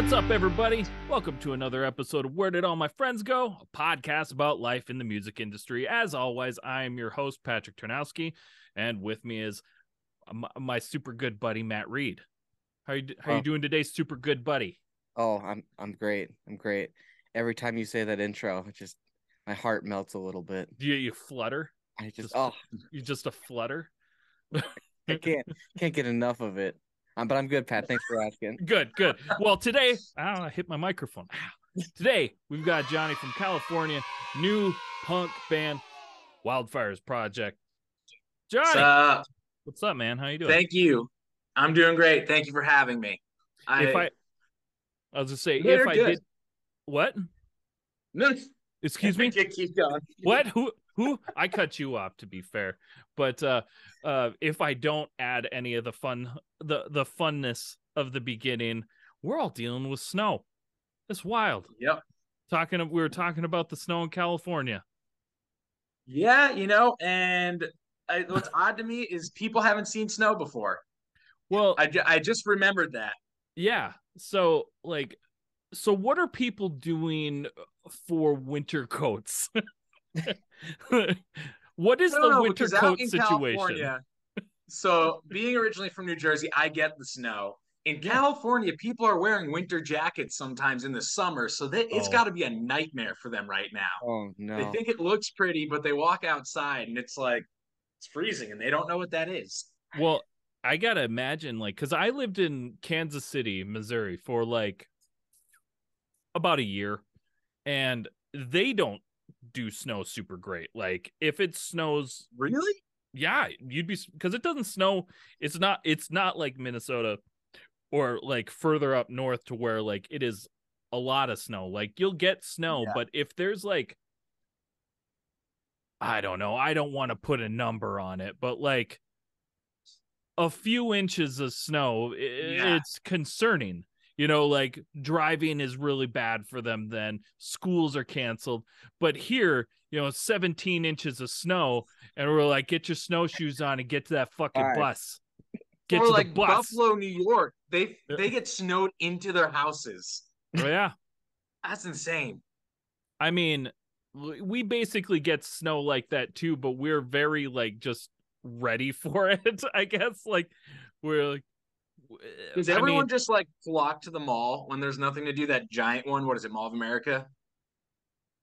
What's up, everybody? Welcome to another episode of Where Did All My Friends Go? A podcast about life in the music industry. As always, I am your host, Patrick Turnowski, and with me is my super good buddy, Matt Reed. How you doing today, super good buddy? Oh, I'm great. I'm great. Every time you say that intro, my heart melts a little bit. Do you flutter? You just a flutter? I can't get enough of it. But I'm good, Pat. Thanks for asking. Good. Well, today, I hit my microphone. Today, we've got Johnny from California, new punk band, Wildfires Projekt. Johnny, what's up, man? How you doing? Thank you. I'm doing great. Thank you for having me. I was just say, if I did what? No, excuse me. Keep going. What? Who? I cut you off, to be fair. But if I don't add any of the funness of the beginning, we're all dealing with snow. It's wild. Yep. We were talking about the snow in California. Yeah, and what's odd to me is people haven't seen snow before. Well, I just remembered that. Yeah. So what are people doing for winter coats? What is the winter coat situation? So being originally from New Jersey, I get the snow. In California, people are wearing winter jackets sometimes in the summer, so it's got to be a nightmare for them right now. Oh, no. They think it looks pretty, but they walk outside and it's like, it's freezing, and they don't know what that is. Well, I got to imagine, because I lived in Kansas City, Missouri for about a year, and they don't do snow super great. If it snows, really, yeah, you'd be, because it doesn't snow. It's not like Minnesota or further up north to where it is a lot of snow. You'll get snow, but if there's I don't know, I don't want to put a number on it, but a few inches of snow, it's concerning. Driving is really bad for them. Then schools are canceled. But here, 17 inches of snow, and we're like, get your snowshoes on and get to that fucking bus. Get to the bus. Buffalo, New York, they get snowed into their houses. Oh yeah, that's insane. I mean, we basically get snow like that too, but we're very just ready for it. I guess we're does everyone just flock to the mall when there's nothing to do? That giant one, what is it, Mall of America?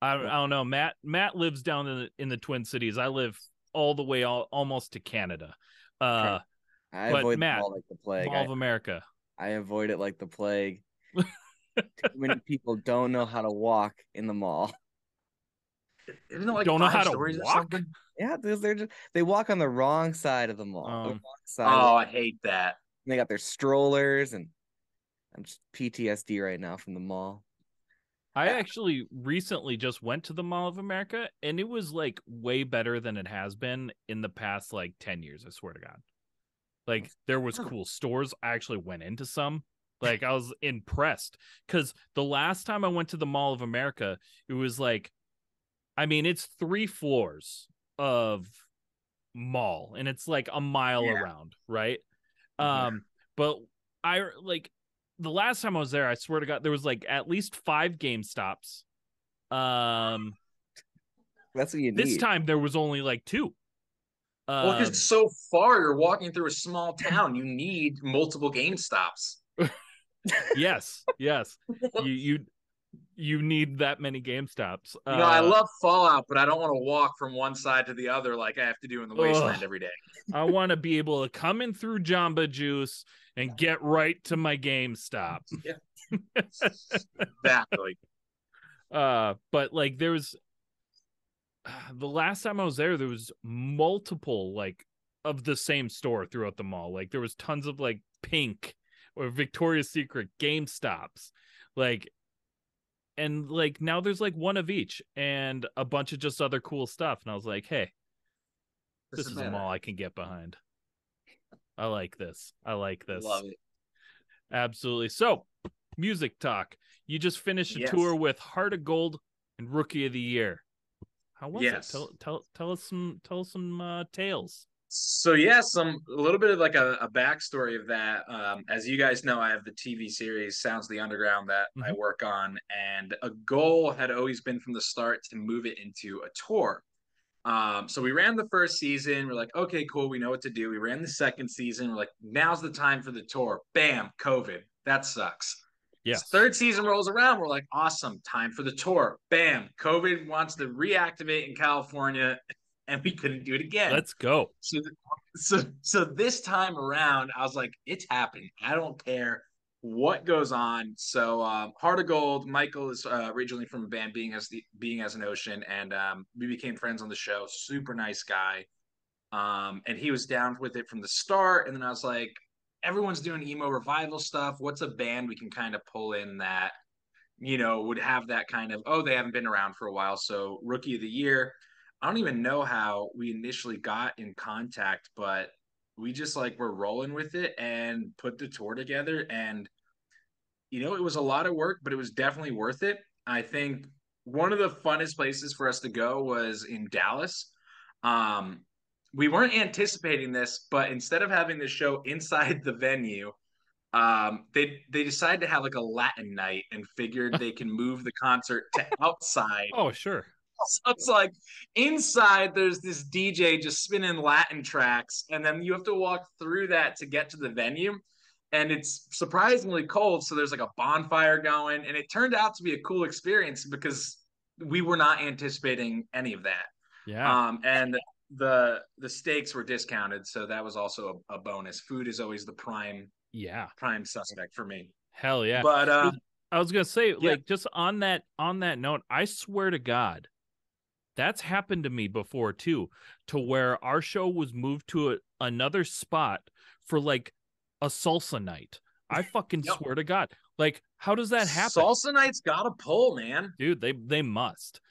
I don't know. Matt lives down in the Twin Cities. I live all the way almost to Canada. I avoid the mall like the plague. Mall of America. I avoid it like the plague. Too many people don't know how to walk in the mall. Isn't it don't know how to walk? Yeah, they walk on the wrong side of the mall. I hate that. They got their strollers, and I'm just PTSD right now from the mall. I actually recently just went to the Mall of America, and it was way better than it has been in the past 10 years. I swear to God. There was cool stores. I actually went into some. I was impressed, because the last time I went to the Mall of America, it was it's 3 floors of mall, and it's a mile around, right? But I the last time I was there, I swear to God, there was at least 5 GameStops. That's what you need. This time there was only 2. Well, because it's so far, you're walking through a small town. You need multiple GameStops. Yes. You need that many GameStops. I love Fallout, but I don't want to walk from one side to the other like I have to do in the Wasteland every day. I want to be able to come in through Jamba Juice and get right to my GameStop. Yeah. Exactly. But there was the last time I was there was multiple of the same store throughout the mall. There was tons of Pink or Victoria's Secret GameStops. And now there's one of each and a bunch of just other cool stuff. And I was like, hey, this is a mall I can get behind. I like this. Love it. Absolutely. So, music talk. You just finished a tour with Heart of Gold and Rookie of the Year. How was it? Tell us some tales. So yeah, a little bit of like a backstory of that. As you guys know, I have the TV series Sounds of the Underground that I work on, and a goal had always been from the start to move it into a tour. So we ran the first season. We're like, okay, cool. We know what to do. We ran the second season. We're like, now's the time for the tour. Bam, COVID. That sucks. Yes. Third season rolls around. We're like, awesome. Time for the tour. Bam, COVID wants to reactivate in California, and we couldn't do it again. Let's go. So this time around, I was like, it's happening. I don't care what goes on. So Heart of Gold, Michael is originally from a band Being as an Ocean, and we became friends on the show. Super nice guy. And he was down with it from the start. And then I was like, everyone's doing emo revival stuff. What's a band we can kind of pull in that, would have that kind of, oh, they haven't been around for a while. So Rookie of the Year. I don't even know how we initially got in contact, but we just like were rolling with it and put the tour together. And, it was a lot of work, but it was definitely worth it. I think one of the funnest places for us to go was in Dallas. We weren't anticipating this, but instead of having the show inside the venue, they decided to have like a Latin night and figured they can move the concert to outside. Oh, sure. So it's like inside there's this DJ just spinning Latin tracks, and then you have to walk through that to get to the venue. And it's surprisingly cold, so there's like a bonfire going, and it turned out to be a cool experience because we were not anticipating any of that. Yeah. And the steaks were discounted, so that was also a bonus. Food is always the prime suspect for me. Hell yeah. But I was gonna say, like, just on that note, I swear to God, that's happened to me before too, to where our show was moved to another spot for like a salsa night. I fucking swear to God. Like, how does that happen? Salsa night's got to pull, man. Dude, they must.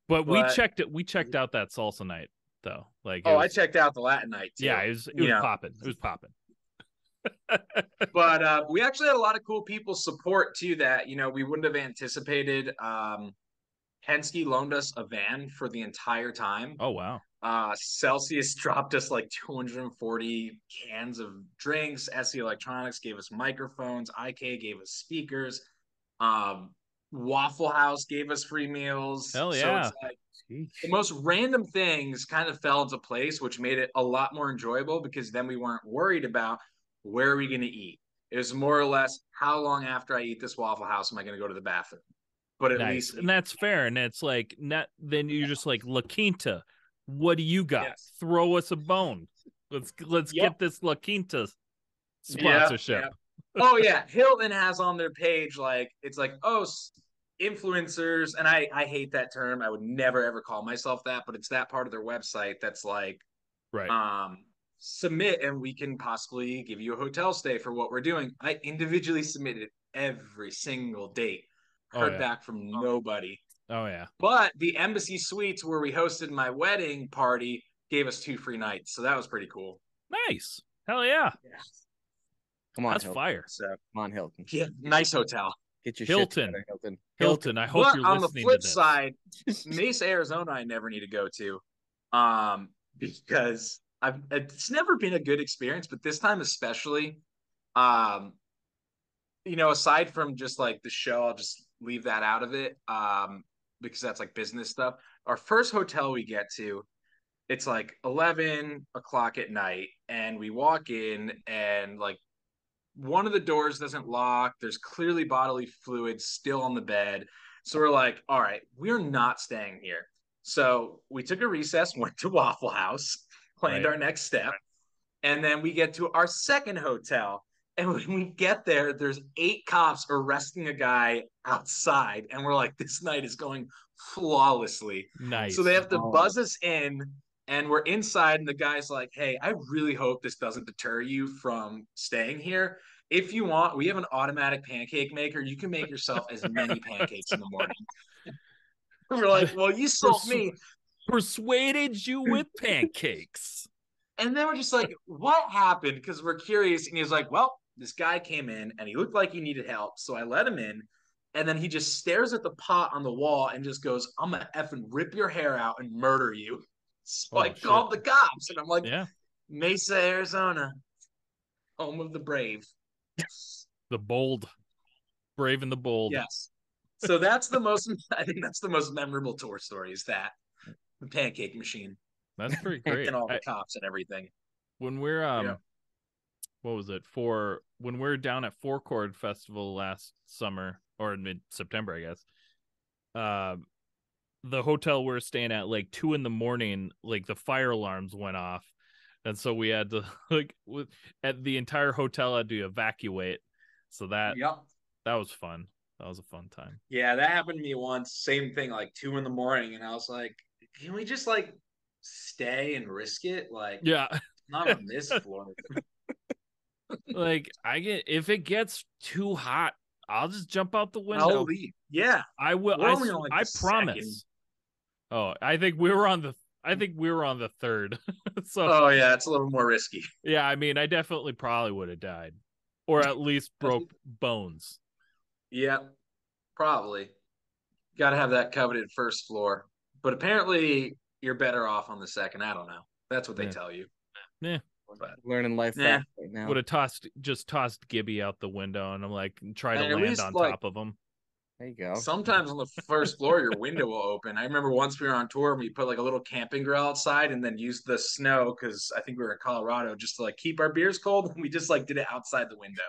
But we checked out that salsa night though. Like, I checked out the Latin night too. Yeah, it was popping. It was popping. But we actually had a lot of cool people support too that, we wouldn't have anticipated. Penske loaned us a van for the entire time. Oh, wow. Celsius dropped us like 240 cans of drinks. SE Electronics gave us microphones. IK gave us speakers. Waffle House gave us free meals. Hell yeah. So it's like the most random things kind of fell into place, which made it a lot more enjoyable because then we weren't worried about where are we going to eat. It was more or less, how long after I eat this Waffle House am I going to go to the bathroom? But at least, and that's fair. And it's like, then you're just like, La Quinta, what do you got? Yes. Throw us a bone. Let's get this La Quinta sponsorship. Yep. Oh yeah, Hilton has on their page like it's like, oh, influencers, and I hate that term. I would never ever call myself that, but it's that part of their website that's like, right. Submit and we can possibly give you a hotel stay for what we're doing. I individually submitted every single date. Heard back from nobody. Oh yeah. But the Embassy Suites where we hosted my wedding party gave us 2 free nights, so that was pretty cool. Nice. Hell yeah. Come on, that's Hilton. Fire. So come on, Hilton. Yeah, nice hotel. Get your Hilton. Shit together, Hilton. Hilton. I hope you're on listening the flip to this. side, Mesa, Arizona, I never need to go to, because it's never been a good experience, but this time especially, aside from just like the show, I'll just leave that out of it, because that's like business stuff. Our first hotel we get to, it's like 11 o'clock at night, and we walk in, and like one of the doors doesn't lock. There's clearly bodily fluids still on the bed. So we're like, all right, we're not staying here. So we took a recess, went to Waffle House, planned our next step. And then we get to our second hotel. And when we get there, there's 8 cops arresting a guy outside. And we're like, this night is going flawlessly. Nice. So they have to buzz us in. And we're inside, and the guy's like, hey, I really hope this doesn't deter you from staying here. If you want, we have an automatic pancake maker. You can make yourself as many pancakes in the morning. We're like, well, you sold me. Persuaded you with pancakes. And then we're just like, what happened? Because we're curious. And he's like, well, this guy came in, and he looked like he needed help. So I let him in. And then he just stares at the pot on the wall and just goes, I'm going to effing rip your hair out and murder you. So I called the cops, and I'm like, Mesa, Arizona, home of the brave. The bold, brave and the bold. Yes. So that's the most. I think that's the most memorable tour story. Is that the pancake machine That's pretty great. and all the cops and everything. When we're what was it for? When we're down at Four Chord Festival last summer or in mid-September, I guess. The hotel we're staying at, like 2 a.m, like the fire alarms went off, and so we had to at the entire hotel had to evacuate. So that was fun. That was a fun time. Yeah, that happened to me once. Same thing, like 2 a.m, and I was like, "Can we just like stay and risk it? Like, yeah, not on this floor." Like if it gets too hot, I'll just jump out the window. I'll leave. Yeah, I will. I promise. Oh, I think we were on the third. So. Oh yeah, it's a little more risky. Yeah, I mean, I definitely probably would have died, or at least broke bones. Yeah, probably. Got to have that coveted first floor, but apparently you're better off on the second. I don't know. That's what they tell you. Yeah. But learning life right now. Would have tossed Gibby out the window, and I'm like, try to land on top of him. There you go. Sometimes on the first floor, your window will open. I remember once we were on tour, and we put like a little camping grill outside, and then used the snow because I think we were in Colorado just to like keep our beers cold. And we just like did it outside the window,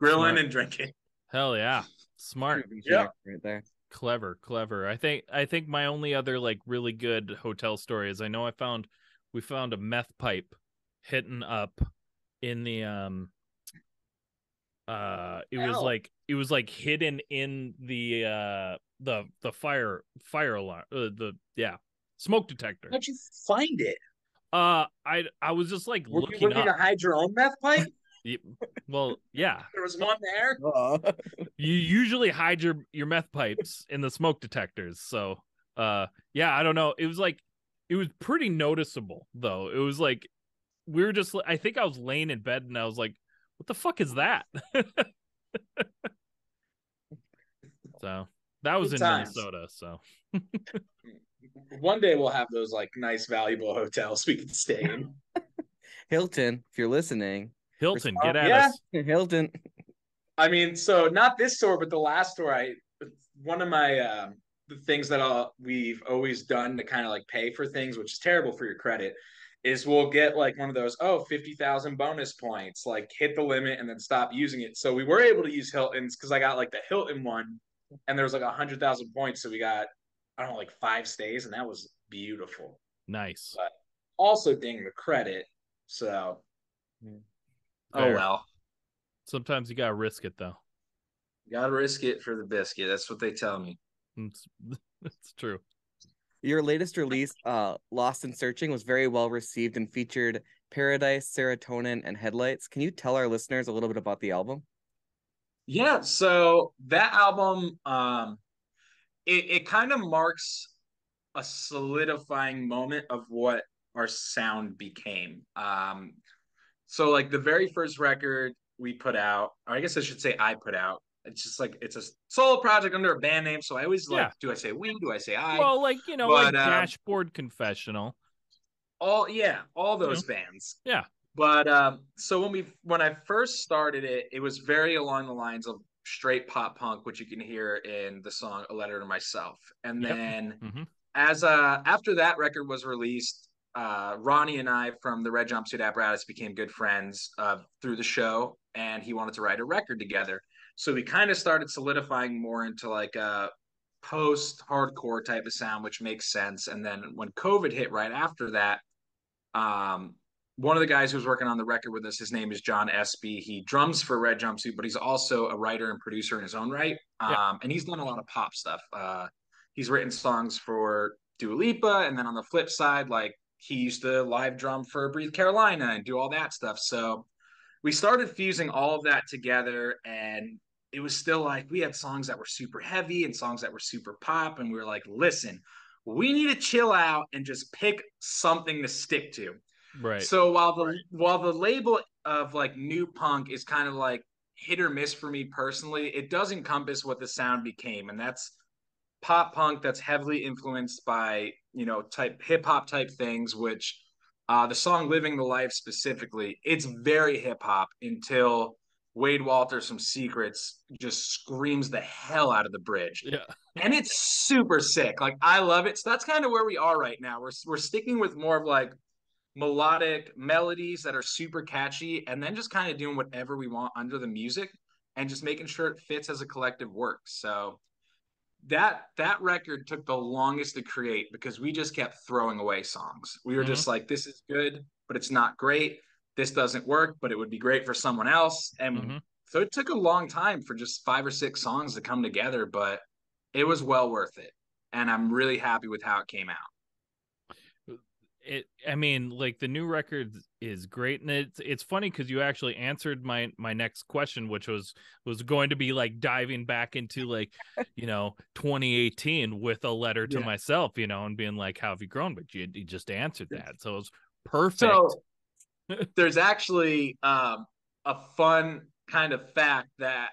grilling and drinking. Hell yeah, smart. Yeah, right there. Clever. I think my only other like really good hotel story is we found a meth pipe hidden up in the it was like hidden in the fire alarm, smoke detector. How'd you find it? I was just like Were looking you looking to hide your own meth pipe? Well, yeah. There was one there. You usually hide your meth pipes in the smoke detectors. So, yeah, I don't know. It was pretty noticeable though. It was like we were just. I think I was laying in bed and I was like, "What the fuck is that?" So that was in Minnesota. So one day we'll have those like nice, valuable hotels we can stay in. Hilton, if you're listening. Hilton, get at us. Hilton. I mean, so not this tour, but the last tour. One of my the things that we've always done to kind of like pay for things, which is terrible for your credit, is we'll get like one of those 50,000 bonus points, like hit the limit and then stop using it. So we were able to use Hilton's because I got like the Hilton one, and there was like 100,000 points, so we got like 5 stays, and that was beautiful. Nice. But also ding the credit. So. Fair. Oh well. Sometimes you gotta risk it though. You gotta risk it for the biscuit. That's what they tell me. It's true. Your latest release, Lost in Searching, was very well received and featured Paradise, Serotonin, and Headlights. Can you tell our listeners a little bit about the album? Yeah, so that album, it kind of marks a solidifying moment of what our sound became. So like the very first record we put out, or I guess I should say I put out, it's just like it's a solo project under a band name. So I always like, do I say we? Do I say I? Well, like like Dashboard Confessional. All those bands. Yeah. But so when I first started it, it was very along the lines of straight pop punk, which you can hear in the song "A Letter to Myself." And then as after that record was released, Ronnie and I from the Red Jumpsuit Apparatus became good friends through the show, and he wanted to write a record together. So we kind of started solidifying more into like a post-hardcore type of sound, which makes sense. And then when COVID hit right after that, one of the guys who was working on the record with us, his name is John Espy. He drums for Red Jumpsuit, but he's also a writer and producer in his own right. And he's done a lot of pop stuff. He's written songs for Dua Lipa, and then on the flip side, like he used to live drum for Breathe Carolina and do all that stuff. So we started fusing all of that together, and it was still like we had songs that were super heavy and songs that were super pop, and we were like, listen, we need to chill out and just pick something to stick to. Right. So while the label of like new punk is kind of like hit or miss for me personally, it does encompass what the sound became, and that's pop punk that's heavily influenced by type hip hop type things, which The song Living the Life specifically, it's very hip hop until Wade Walters from Secrets just screams the hell out of the bridge. Yeah. And it's super sick. Like, I love it. So that's kind of where we are right now. We're sticking with more of like melodic melodies that are super catchy, and then just kind of doing whatever we want under the music and just making sure it fits as a collective work. So that record took the longest to create because we just kept throwing away songs. We were just like, this is good, but it's not great. This doesn't work, but it would be great for someone else. And so it took a long time for just 5 or 6 songs to come together, but it was well worth it. And I'm really happy with how it came out. I mean, like, the new record is great, and it's funny because you actually answered my next question, which was going to be like diving back into, like, 2018 with a letter to myself, and being like, how have you grown? But you just answered that, so it was perfect. So there's actually a fun kind of fact that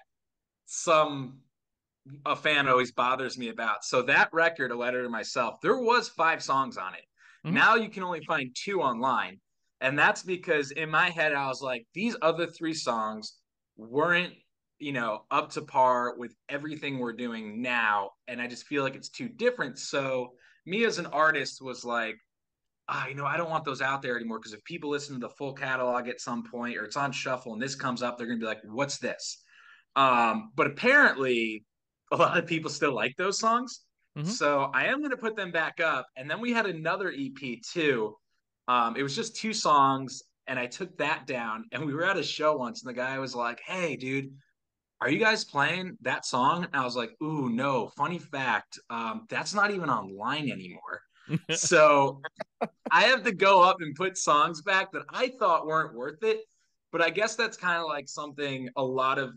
a fan always bothers me about. So that record, A Letter to Myself, there was 5 songs on it. Now you can only find 2 online. And that's because in my head, I was like, these other 3 songs weren't, up to par with everything we're doing now. And I just feel like it's too different. So me as an artist was like, I don't want those out there anymore, because if people listen to the full catalog at some point, or it's on shuffle and this comes up, they're going to be like, what's this? But apparently a lot of people still like those songs. So I am going to put them back up. And then we had another EP too. It was just 2 songs, and I took that down, and we were at a show once, and the guy was like, hey dude, are you guys playing that song? And I was like, ooh, no. Funny fact, that's not even online anymore. So I have to go up and put songs back that I thought weren't worth it. But I guess that's kind of like something a lot of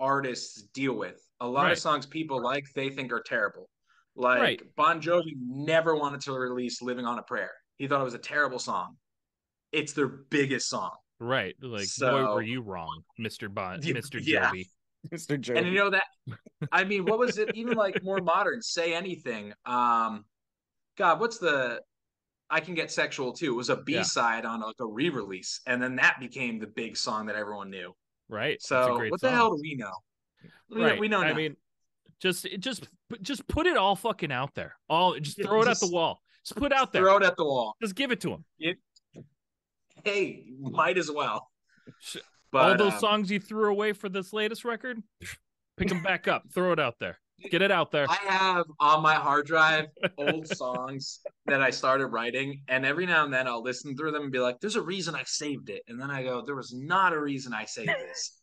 artists deal with. A lot of songs people like, they think are terrible. Like Bon Jovi never wanted to release Living on a Prayer. He thought it was a terrible song. It's their biggest song. Right. Like, boy, were you wrong, Mr. Jovi. Mr. Jovi. And that, I mean, what was it? Even like more modern, Say Anything. God, what's the I Can Get Sexual Too? It was a B-side on like a re-release, and then that became the big song that everyone knew. Right. So what the hell do we know? We know. I mean, just put it all fucking out there. Just throw it at the wall. Just put it out there. Throw it at the wall. Just give it to him. Hey, might as well. But all those songs you threw away for this latest record, pick them back up. Throw it out there. Get it out there. I have on my hard drive old songs that I started writing, and every now and then I'll listen through them and be like, there's a reason I saved it. And then I go, there was not a reason I saved this.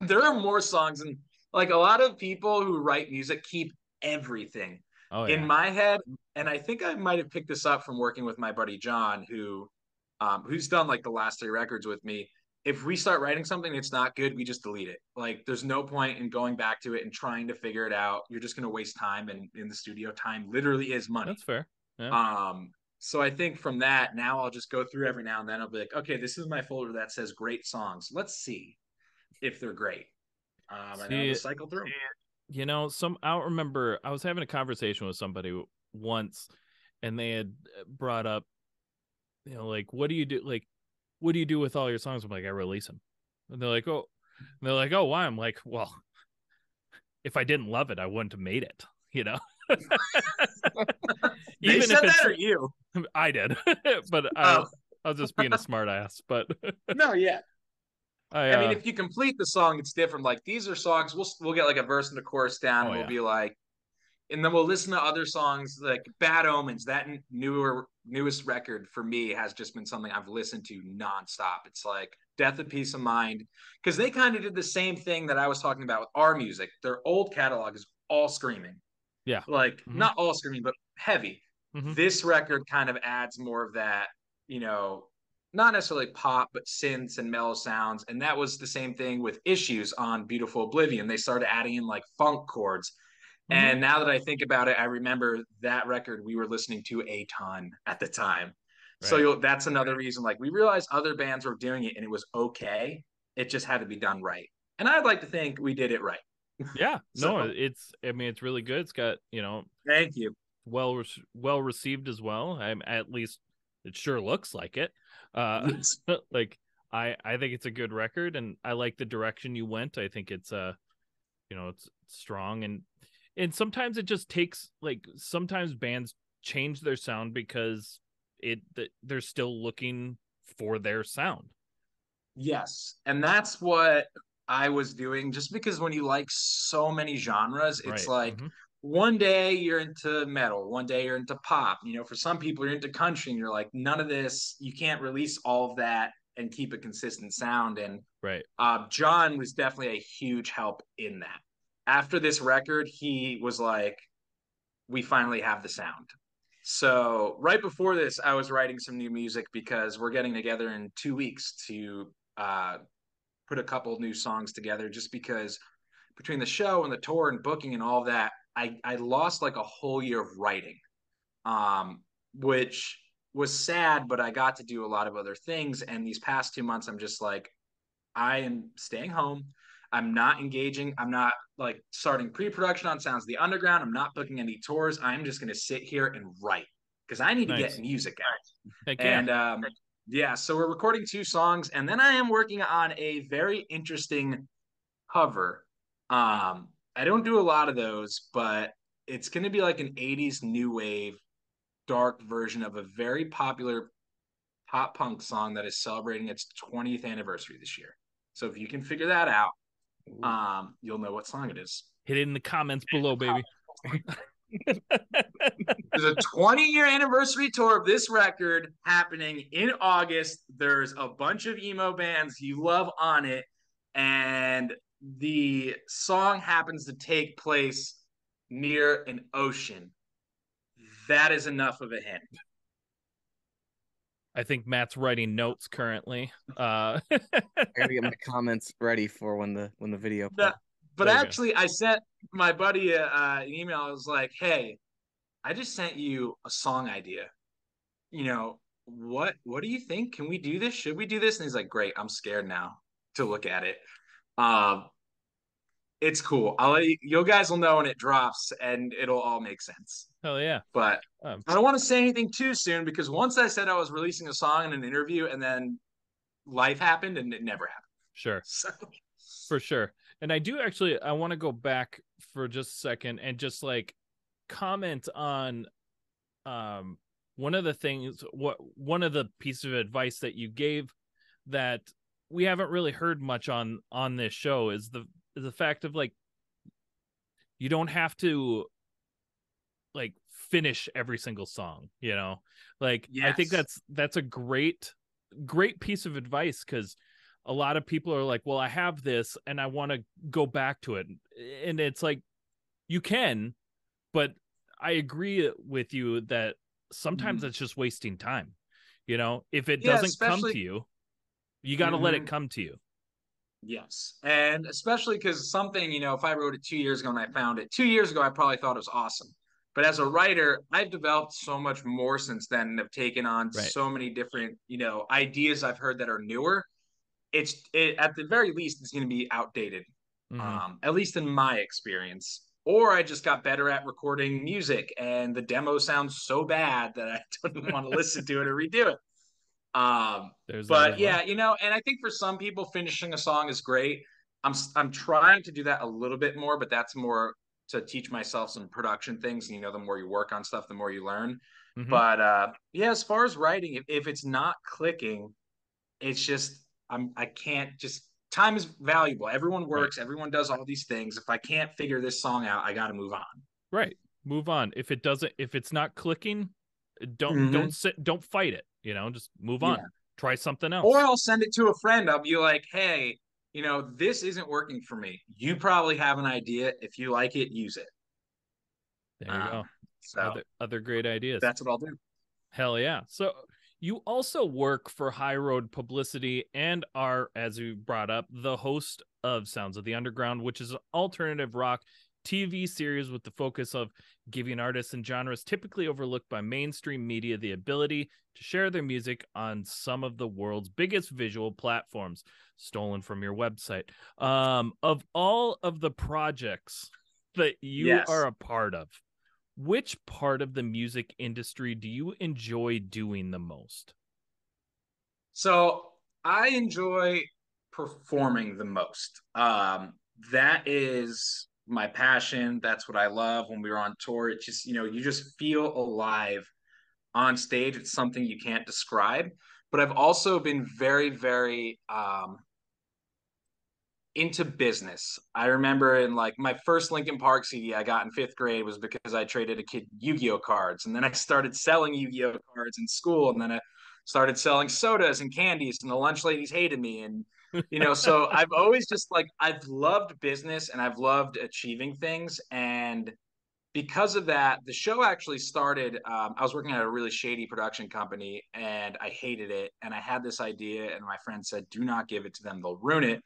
There are more songs, and like a lot of people who write music keep everything in my head. And I think I might have picked this up from working with my buddy John, who's done like the last 3 records with me. If we start writing something that's not good, we just delete it. Like, there's no point in going back to it and trying to figure it out. You're just going to waste time, and in the studio, time literally is money. That's fair. Yeah. So I think from that, now I'll just go through every now and then. I'll be like, okay, this is my folder that says great songs. Let's see if they're great. And I'll just cycle through. I remember I was having a conversation with somebody once, and they had brought up, like, what do you do? Like, what do you do with all your songs? I'm like, I release them. And they're like, oh, why? I'm like, well, if I didn't love it, I wouldn't have made it, They Even said if that, or you? I did, but I was just being a smart ass. But no, yeah. I mean, if you complete the song, it's different. Like, these are songs, we'll get like a verse and a chorus down, and we'll be like, and then we'll listen to other songs like Bad Omens. That newest record for me has just been something I've listened to nonstop. It's like Death of Peace of Mind, because they kind of did the same thing that I was talking about with our music. Their old catalog is all screaming. Yeah. Like, not all screaming, but heavy. This record kind of adds more of that, not necessarily pop, but synths and mellow sounds. And that was the same thing with Issues on Beautiful Oblivion. They started adding in like funk chords. And now that I think about it, I remember that record we were listening to a ton at the time. Right. So that's another reason. Like, we realized other bands were doing it, and it was okay. It just had to be done right. And I'd like to think we did it right. Yeah. No, it's really good. It's got, Thank you. Well received as well. I'm at least It sure looks like it. Yes. Like I think it's a good record, and I like the direction you went. I think it's it's strong, and sometimes it just takes, like, sometimes bands change their sound because they're still looking for their sound. Yes. And that's what I was doing, just because when you like so many genres, it's Right. like one day you're into metal, one day you're into pop. For some people you're into country and you're like, none of this, you can't release all of that and keep a consistent sound. And Right. John was definitely a huge help in that. After this record, he was like, we finally have the sound. So right before this, I was writing some new music because we're getting together in 2 weeks to put a couple new songs together, just because between the show and the tour and booking and all that, I lost like a whole year of writing, which was sad, but I got to do a lot of other things. And these past 2 months, I'm just like, I am staying home. I'm not engaging. I'm not like starting pre-production on Sounds of the Underground. I'm not booking any tours. I'm just going to sit here and write because I need to get Nice. music out. Heck yeah. And yeah, so we're recording 2 songs, and then I am working on a very interesting cover. I don't do a lot of those, but it's going to be like an 80s new wave dark version of a very popular pop punk song that is celebrating its 20th anniversary this year. So if you can figure that out, you'll know what song it is. Hit it in the comments below, baby. There's a 20-year anniversary tour of this record happening in August. There's a bunch of emo bands you love on it, and the song happens to take place near an ocean. That is enough of a hint. I think Matt's writing notes currently. I gotta get my comments ready for when the video plays. But actually, I sent my buddy an email. I was like, "Hey, I just sent you a song idea. What do you think? Can we do this? Should we do this?" And he's like, "Great. I'm scared now to look at it." It's cool. You guys will know when it drops, and it'll all make sense. Hell yeah. But I don't want to say anything too soon, because once I said I was releasing a song in an interview, and then life happened and it never happened. Sure. So. For sure. And I want to go back for just a second and just like comment on one of the pieces of advice that you gave that we haven't really heard much on this show is the fact of, like, you don't have to like finish every single song, like, yes. I think that's a great piece of advice, because a lot of people are like, well, I have this and I want to go back to it. And it's like, you can, but I agree with you that sometimes it's just wasting time. If it doesn't come to you, you got to let it come to you. Yes. And especially because something, if I wrote it 2 years ago and I found it 2 years ago, I probably thought it was awesome. But as a writer, I've developed so much more since then and have taken on so many different, ideas I've heard that are newer. At the very least, it's going to be outdated, at least in my experience. Or I just got better at recording music, and the demo sounds so bad that I don't even want to listen to it or redo it. But yeah, and I think for some people, finishing a song is great. I'm trying to do that a little bit more, but that's more to teach myself some production things. The more you work on stuff, the more you learn. But yeah, as far as writing, if it's not clicking, it's just I can't just. Time is valuable. Everyone works. Everyone does all these things. If I can't figure this song out, I got to move on. Right. Move on. If it's not clicking, don't fight it. Just move on. Try something else. Or I'll send it to a friend. I'll be like, hey, this isn't working for me. You probably have an idea. If you like it, use it. There you go. So other great ideas. That's what I'll do. Hell yeah. So you also work for High Road Publicity and are, as you brought up, the host of Sounds of the Underground, which is an alternative rock TV series with the focus of giving artists and genres typically overlooked by mainstream media the ability to share their music on some of the world's biggest visual platforms, stolen from your website. Of all of the projects that you are a part of, which part of the music industry do you enjoy doing the most? So I enjoy performing the most. That is my passion. That's what I love when we were on tour. It just, you just feel alive on stage. It's something you can't describe. But I've also been very, very into business. I remember in like my first Linkin Park CD I got in 5th grade was because I traded a kid Yu-Gi-Oh cards, and then I started selling Yu-Gi-Oh cards in school, and then I started selling sodas and candies, and the lunch ladies hated me, and so I've always just like I've loved business and I've loved achieving things, and because of that, the show actually started. I was working at a really shady production company and I hated it. And I had this idea, and my friend said, do not give it to them, they'll ruin it.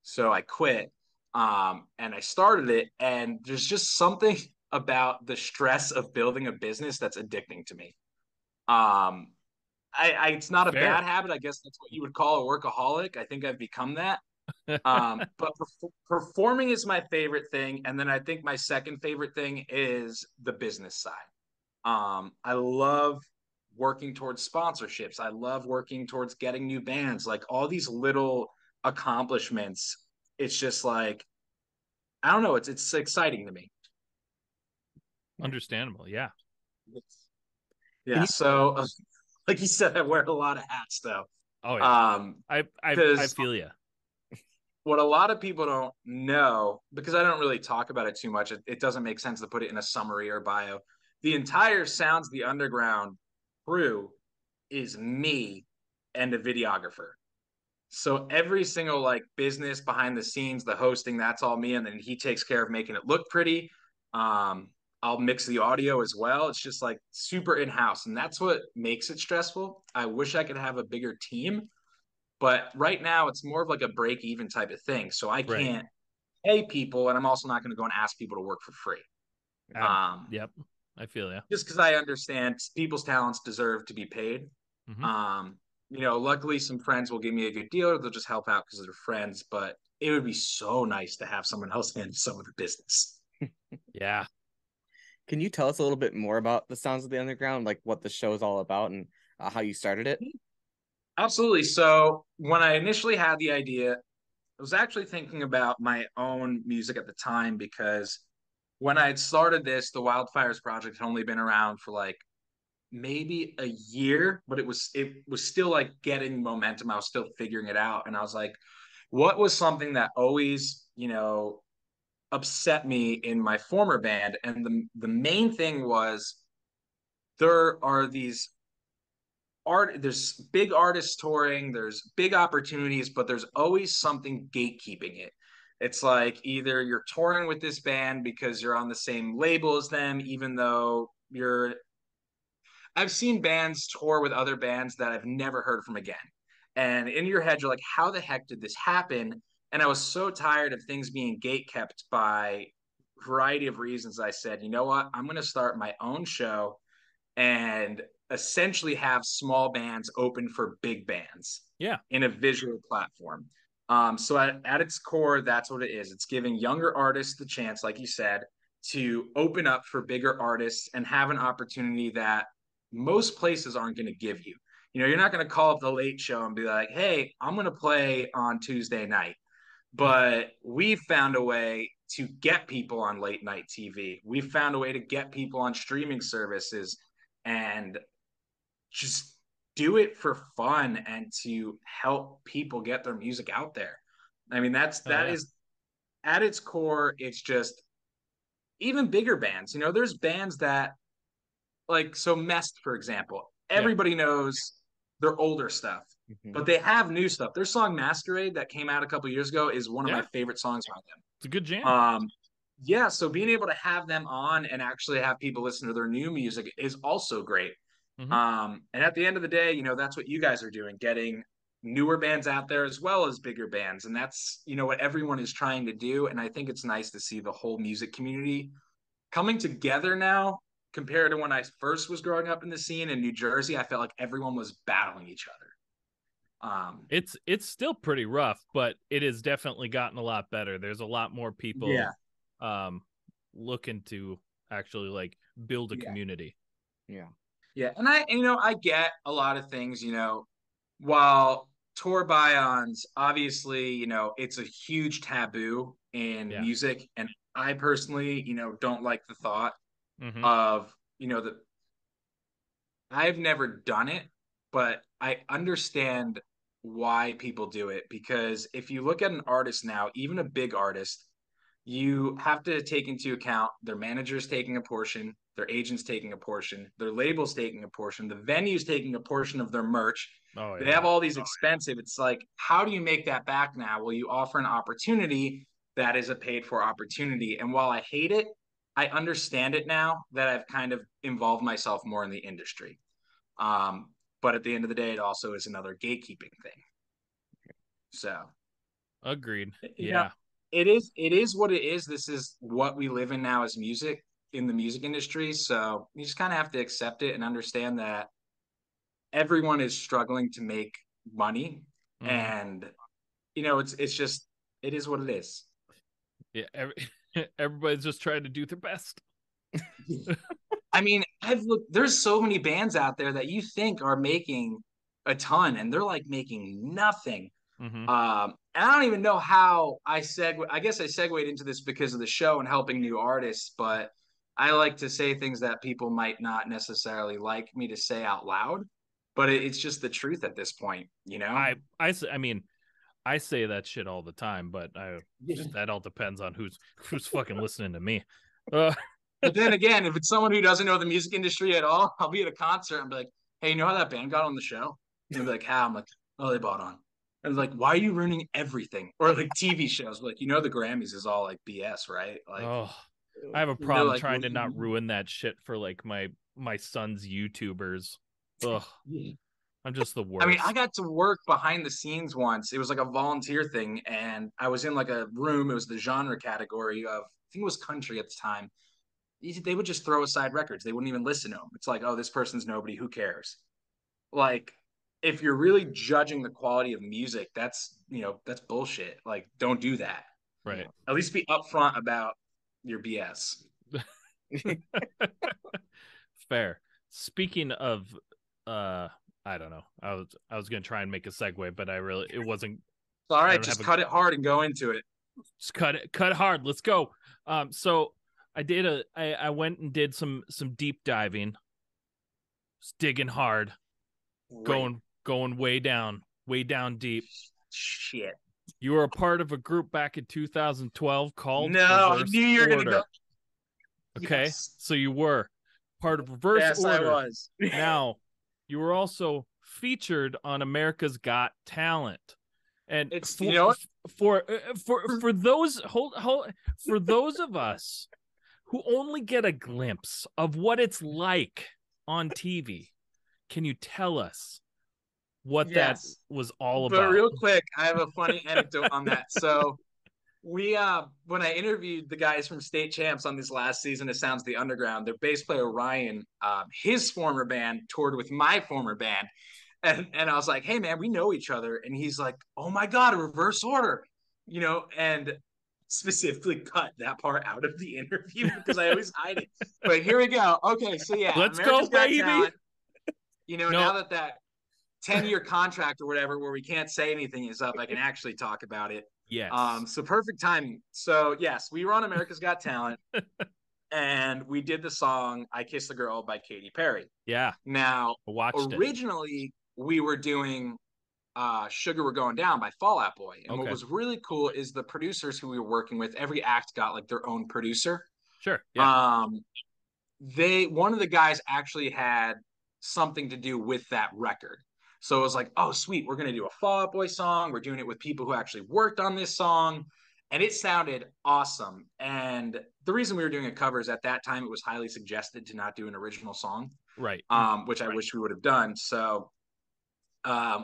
So I quit and I started it. And there's just something about the stress of building a business that's addicting to me. It's not a Fair. bad habit. I guess that's what you would call a workaholic. I think I've become that. But performing is my favorite thing, and then I think my second favorite thing is the business side. I love working towards sponsorships. I love working towards getting new bands, like all these little accomplishments. It's just like I don't know. It's exciting to me. Understandable, yeah. Yeah. So, like you said, I wear a lot of hats, though. Oh yeah. I 'Cause feel you. what a lot of people don't know, because I don't really talk about it too much, it doesn't make sense to put it in a summary or bio. The entire Sounds the Underground crew is me and a videographer. So every single like business behind the scenes, the hosting, that's all me, and then he takes care of making it look pretty. I'll mix the audio as well. It's just like super in-house, and that's what makes it stressful. I wish I could have a bigger team, but right now it's more of like a break even type of thing. So I Right. can't pay people, and I'm also not going to go and ask people to work for free. Yep. I feel you. Just because I understand people's talents deserve to be paid. Mm-hmm. Luckily some friends will give me a good deal, or they'll just help out because they're friends. But it would be so nice to have someone else handle some of the business. Yeah. Can you tell us a little bit more about the Sounds of the Underground, like what the show is all about and how you started it? Absolutely. So when I initially had the idea, I was actually thinking about my own music at the time, because when I had started this, the Wildfires Projekt had only been around for like maybe a year, but it was still like getting momentum. I was still figuring it out, and I was like, what was something that always, upset me in my former band? And the main thing was there are these there's big artists touring, there's big opportunities, but there's always something gatekeeping it. It's like either you're touring with this band because you're on the same label as them, even though I've seen bands tour with other bands that I've never heard from again. And in your head, you're like, how the heck did this happen? And I was so tired of things being gate kept by a variety of reasons. I said, you know what? I'm going to start my own show and essentially have small bands open for big bands Yeah. in a visual platform. So at its core, that's what it is. It's giving younger artists the chance, like you said, to open up for bigger artists and have an opportunity that most places aren't going to give you. You're not going to call up the Late Show and be like, hey, I'm going to play on Tuesday night. But we've found a way to get people on late night TV. We've found a way to get people on streaming services and just do it for fun and to help people get their music out there. I mean, that Yeah. is at its core, it's just even bigger bands. There's bands that like, so Mest, for example, Yeah. everybody knows their older stuff, but they have new stuff. Their song Masquerade that came out a couple years ago is one of my favorite songs by them. It's a good jam. Yeah, so being able to have them on and actually have people listen to their new music is also great. Mm-hmm. And at the end of the day, that's what you guys are doing, getting newer bands out there as well as bigger bands. And that's, what everyone is trying to do. And I think it's nice to see the whole music community coming together now compared to when I first was growing up in the scene in New Jersey. I felt like everyone was battling each other. It's still pretty rough, but it has definitely gotten a lot better. There's a lot more people looking to actually like build a Yeah. community. Yeah. Yeah, and I get a lot of things, while tour buy-ons, obviously, it's a huge taboo in Yeah. music, and I personally, don't like the thought Mm-hmm. of, the I've never done it, but I understand why people do it because if you look at an artist now, even a big artist, you have to take into account their managers taking a portion, their agents taking a portion, their labels taking a portion, the venues taking a portion of their merch. Oh They have yeah. all these expensive. It's like, how do you make that back now? Well, you offer an opportunity that is a paid for opportunity. And while I hate it, I understand it now that I've kind of involved myself more in the industry. But at the end of the day, it also is another gatekeeping thing. So Agreed. you know, Yeah. it is what it is. This is what we live in now as music in the music industry. So you just kind of have to accept it and understand that everyone is struggling to make money. Mm-hmm. And it's just it is what it is. Yeah. Everybody's just trying to do their best. I mean, I've looked, there's so many bands out there that you think are making a ton and they're like making nothing. Mm-hmm. And I don't even know how I guess I segued into this because of the show and helping new artists, but I like to say things that people might not necessarily like me to say out loud, but it's just the truth at this point, I mean, I say that shit all the time, but that all depends on who's fucking listening to me. But then again, if it's someone who doesn't know the music industry at all, I'll be at a concert and be like, hey, you know how that band got on the show? And they'll be like, how? I'm like, oh, they bought on. And like, why are you ruining everything? Or like TV shows, like, the Grammys is all like BS, right? Like, I have a they're problem like, trying what to do you not mean? ruin that shit for like my son's YouTubers. Ugh, Yeah. I'm just the I mean, I worst. got to work behind the scenes once. It was like a volunteer thing, and I was in like a room. It was the genre category of, I think it was country at the time. They would just throw aside records. They wouldn't even listen to them. It's like, oh, this person's nobody. Who cares? Like, if you're really judging the quality of music, that's bullshit. Like, don't do that. Right. At least be upfront about your BS. Fair. Speaking of I don't know. I was gonna try and make a segue, but it wasn't. All I right, don't just have cut it hard and go into it. just cut it hard. Let's go. So I went and did some deep diving, just digging hard, Great. going way down deep. Shit. You were a part of a group back in 2012 called No, I Reverse knew you were gonna Order. go. Okay, Yes. so you were part of Reverse Yes, Order. I was. Now, you were also featured on America's Got Talent. And It's you know what? For those for those of us who only get a glimpse of what it's like on TV, can you tell us what that Yes. was all But about? real quick, I have a funny anecdote on that. So we when I interviewed the guys from State Champs on this last season of Sounds the Underground, their bass player Ryan, his former band toured with my former band. And I was like, hey man, we know each other. And he's like, oh my God, a Reverse Order, and specifically cut that part out of the interview because I always hide it. But here we go. Okay, so yeah, Let's America's go, Got baby. Talent. No. Now that 10-year contract or whatever where we can't say anything is up, I can actually talk about it. Yes. So perfect timing. So yes, we were on America's Got Talent and we did the song I Kissed the Girl by Katy Perry. Yeah. Now, I watched originally we were doing Sugar We're Going Down by Fall Out Boy. And what was really cool is the producers who we were working with, every act got like their own producer. Sure. Yeah. One of the guys actually had something to do with that record. So it was like, oh, sweet, we're going to do a Fall Out Boy song. We're doing it with people who actually worked on this song. And it sounded awesome. And the reason we were doing a cover is at that time, it was highly suggested to not do an original song. Right. Which I wish we would have done. So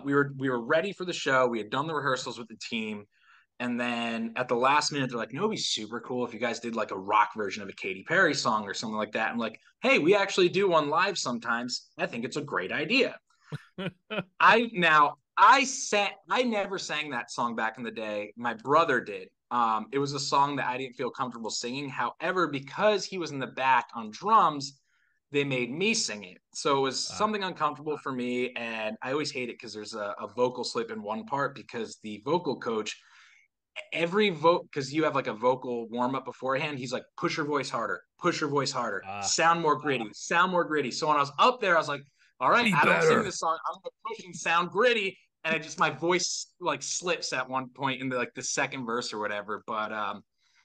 we were ready for the show. We had done the rehearsals with the team. And then at the last minute, they're like, no, it'd be super cool if you guys did like a rock version of a Katy Perry song or something like that. I'm like, hey, we actually do one live sometimes. I think it's a great idea. I never sang that song back in the day. My brother did. It was a song that I didn't feel comfortable singing. However, because he was in the back on drums, they made me sing it. So it was something uncomfortable for me. And I always hate it because there's a vocal slip in one part because the vocal coach, every vote, because you have like a vocal warm up beforehand, he's like, push your voice harder, sound more gritty, sound more gritty. So when I was up there, I was like, all right, I don't sing this song. I'm gonna push and sound gritty. And it just, my voice like slips at one point in like the second verse or whatever. But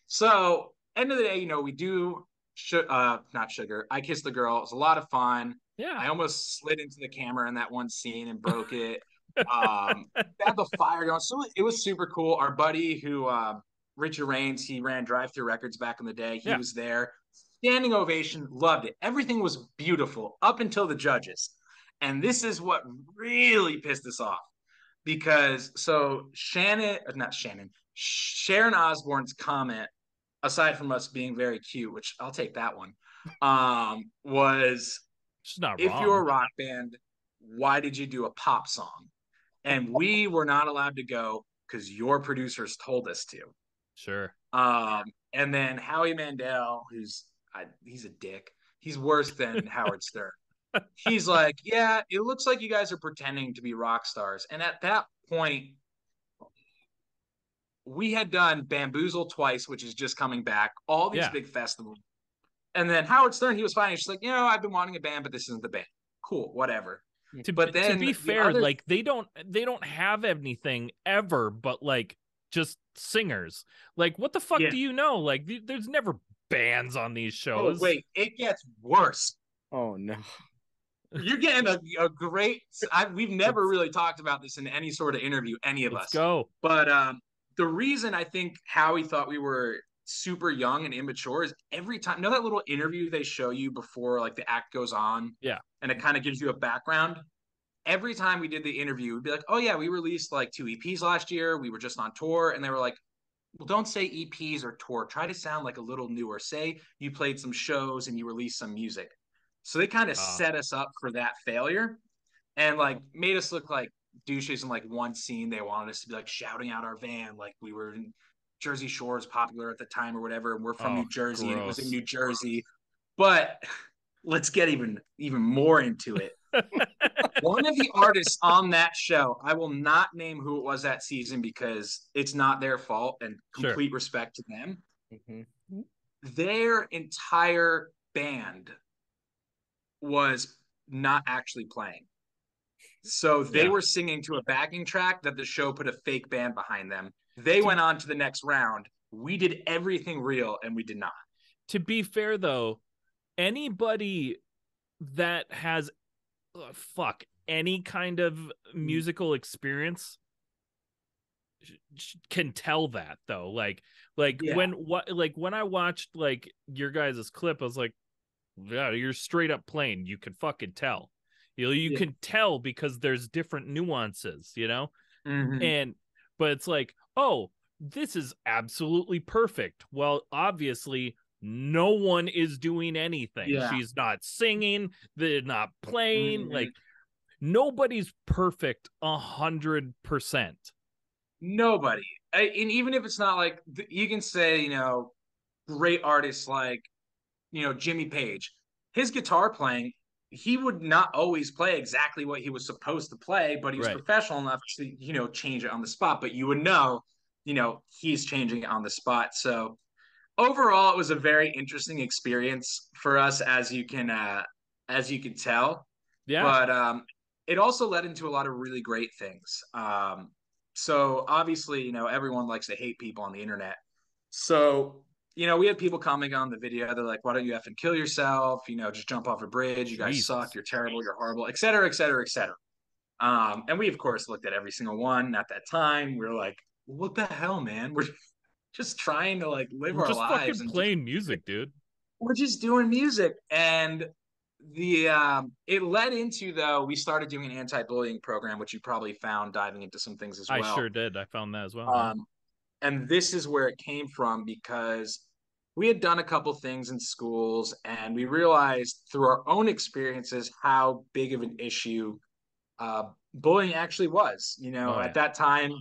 so end of the day, we do not sugar. I Kissed the Girl. It was a lot of fun. Yeah. I almost slid into the camera in that one scene and broke it. Had the fire going. So it was super cool. Our buddy who Richard Rains, he ran Drive Thru Records back in the day. He was there. Standing ovation, loved it. Everything was beautiful up until the judges. And this is what really pissed us off. Because Sharon Osbourne's comment, aside from us being very cute, which I'll take that one, was, she's not if wrong. you're a rock band, why did you do a pop song? And we were not allowed to go because your producers told us to. Sure. And then Howie Mandel, he's a dick. He's worse than Howard Stern. He's like, yeah, it looks like you guys are pretending to be rock stars. And at that point, we had done Bamboozle twice, which is just coming back, all these big festivals. And then Howard Stern, he was fine. He's just like, I've been wanting a band, but this isn't the band. Cool, whatever. To be fair, like they don't have anything ever but like just singers. Like, what the fuck do you know? Like, there's never bands on these shows. Oh, wait, it gets worse. Oh no. You're getting a great. We've never really talked about this in any sort of interview, any of us. Let's go. But the reason I think Howie thought we were super young and immature is every time, that little interview they show you before like the act goes on, and it kind of gives you a background. Every time we did the interview, we'd be like, oh yeah, we released like 2 EPs last year. We were just on tour. And they were like, well, don't say EPs or tour. Try to sound like a little newer. Say you played some shows and you released some music. So they kind of set us up for that failure and like made us look like douches. In like one scene, they wanted us to be like shouting out our van like we were in Jersey Shore's popular at the time or whatever, and we're from New Jersey, and it was in New Jersey. But let's get even more into it. One of the artists on that show, I will not name who it was that season because it's not their fault, and complete respect to them. Mm-hmm. Their entire band was not actually playing. So they were singing to a backing track that the show put a fake band behind them. They went on to the next round. We did everything real, and we did not. To be fair, though, anybody that has any kind of musical experience can tell that, though. When I watched like your guys' clip, I was like, yeah, you're straight up playing. You can fucking tell. You can tell because there's different nuances, Mm-hmm. But it's like, oh, this is absolutely perfect. Well, obviously, no one is doing anything. Yeah. She's not singing. They're not playing. Mm-hmm. Like, nobody's perfect 100%. Nobody. And even if it's not like, you can say, great artists like, Jimmy Page, his guitar playing, he would not always play exactly what he was supposed to play, but he was professional enough to, change it on the spot. But you would know, he's changing it on the spot. So overall, it was a very interesting experience for us, as you can tell. Yeah. But it also led into a lot of really great things. So obviously, everyone likes to hate people on the internet. So we had people commenting on the video. They're like, why don't you effing kill yourself? Just jump off a bridge. You guys suck. You're terrible. You're horrible, et cetera, et cetera, et cetera. And we, of course, looked at every single one at that time. We were like, what the hell, man? We're just trying to like live our lives. We're just fucking playing music, dude. We're just doing music. And it led into, though, we started doing an anti-bullying program, which you probably found diving into some things as well. I sure did. I found that as well. And this is where it came from, because we had done a couple things in schools, and we realized through our own experiences how big of an issue bullying actually was. At that time,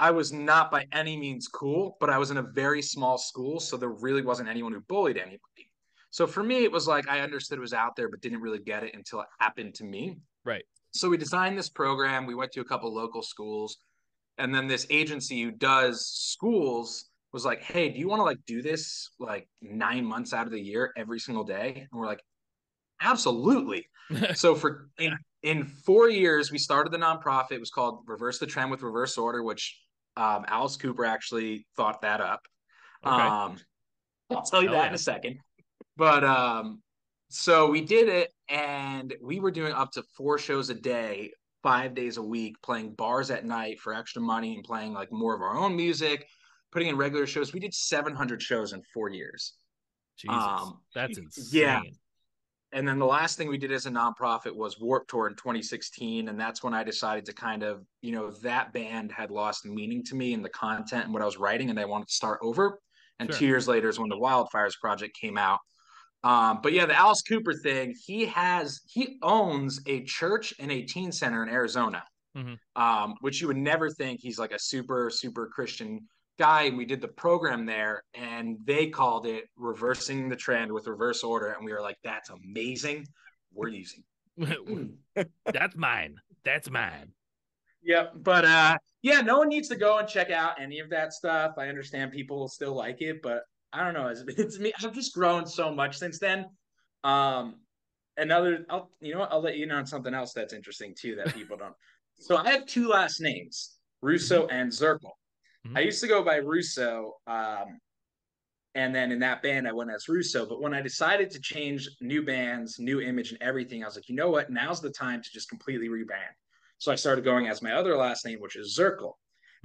I was not by any means cool, but I was in a very small school, so there really wasn't anyone who bullied anybody. So for me, it was like I understood it was out there, but didn't really get it until it happened to me. Right. So we designed this program. We went to a couple local schools, and then this agency who does schools was like, "Hey, do you want to like do this like 9 months out of the year every single day?" And we're like, "Absolutely." So in 4 years, we started the nonprofit. It was called Reverse the Trend with Reverse Order, which Alice Cooper actually thought that up. Okay. I'll tell you Hell that yeah. in a second. But so we did it, and we were doing up to 4 shows a day, 5 days a week, playing bars at night for extra money and playing like more of our own music, putting in regular shows. We did 700 shows in 4 years. Jesus, that's Yeah. insane. And then the last thing we did as a nonprofit was Warped Tour in 2016. And that's when I decided to kind of, that band had lost meaning to me in the content and what I was writing, and I wanted to start over. And Sure. 2 years later is when the Wildfires Projekt came out. But yeah, the Alice Cooper thing, he owns a church and a teen center in Arizona, which you would never think. He's like a super, super Christian guy. And we did the program there, and they called it Reversing the Trend with Reverse Order. And we were like, that's amazing. We're using That's mine. That's mine. Yep. But yeah, no one needs to go and check out any of that stuff. I understand people still like it, but I don't know. It's me. I've just grown so much since then. I'll let you know on something else that's interesting too that people don't. So I have 2 last names, Russo and Zirkel. I used to go by Russo, and then in that band I went as Russo. But when I decided to change new bands, new image, and everything, I was like, you know what? Now's the time to just completely rebrand. So I started going as my other last name, which is Zirkel.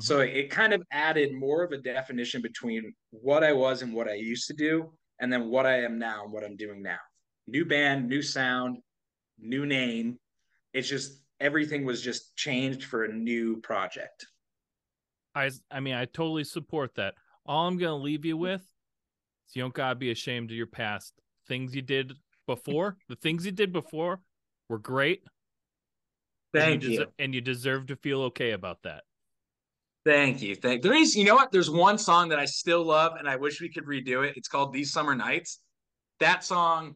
So it kind of added more of a definition between what I was and what I used to do, and then what I am now and what I'm doing now. New band, new sound, new name. It's just everything was just changed for a new project. I mean, I totally support that. All I'm gonna leave you with is you don't gotta be ashamed of your past. Things you did before, the things you did before were great. Thank you. And you deserve to feel okay about that. Thank you. You know what? There's one song that I still love, and I wish we could redo it. It's called These Summer Nights. That song,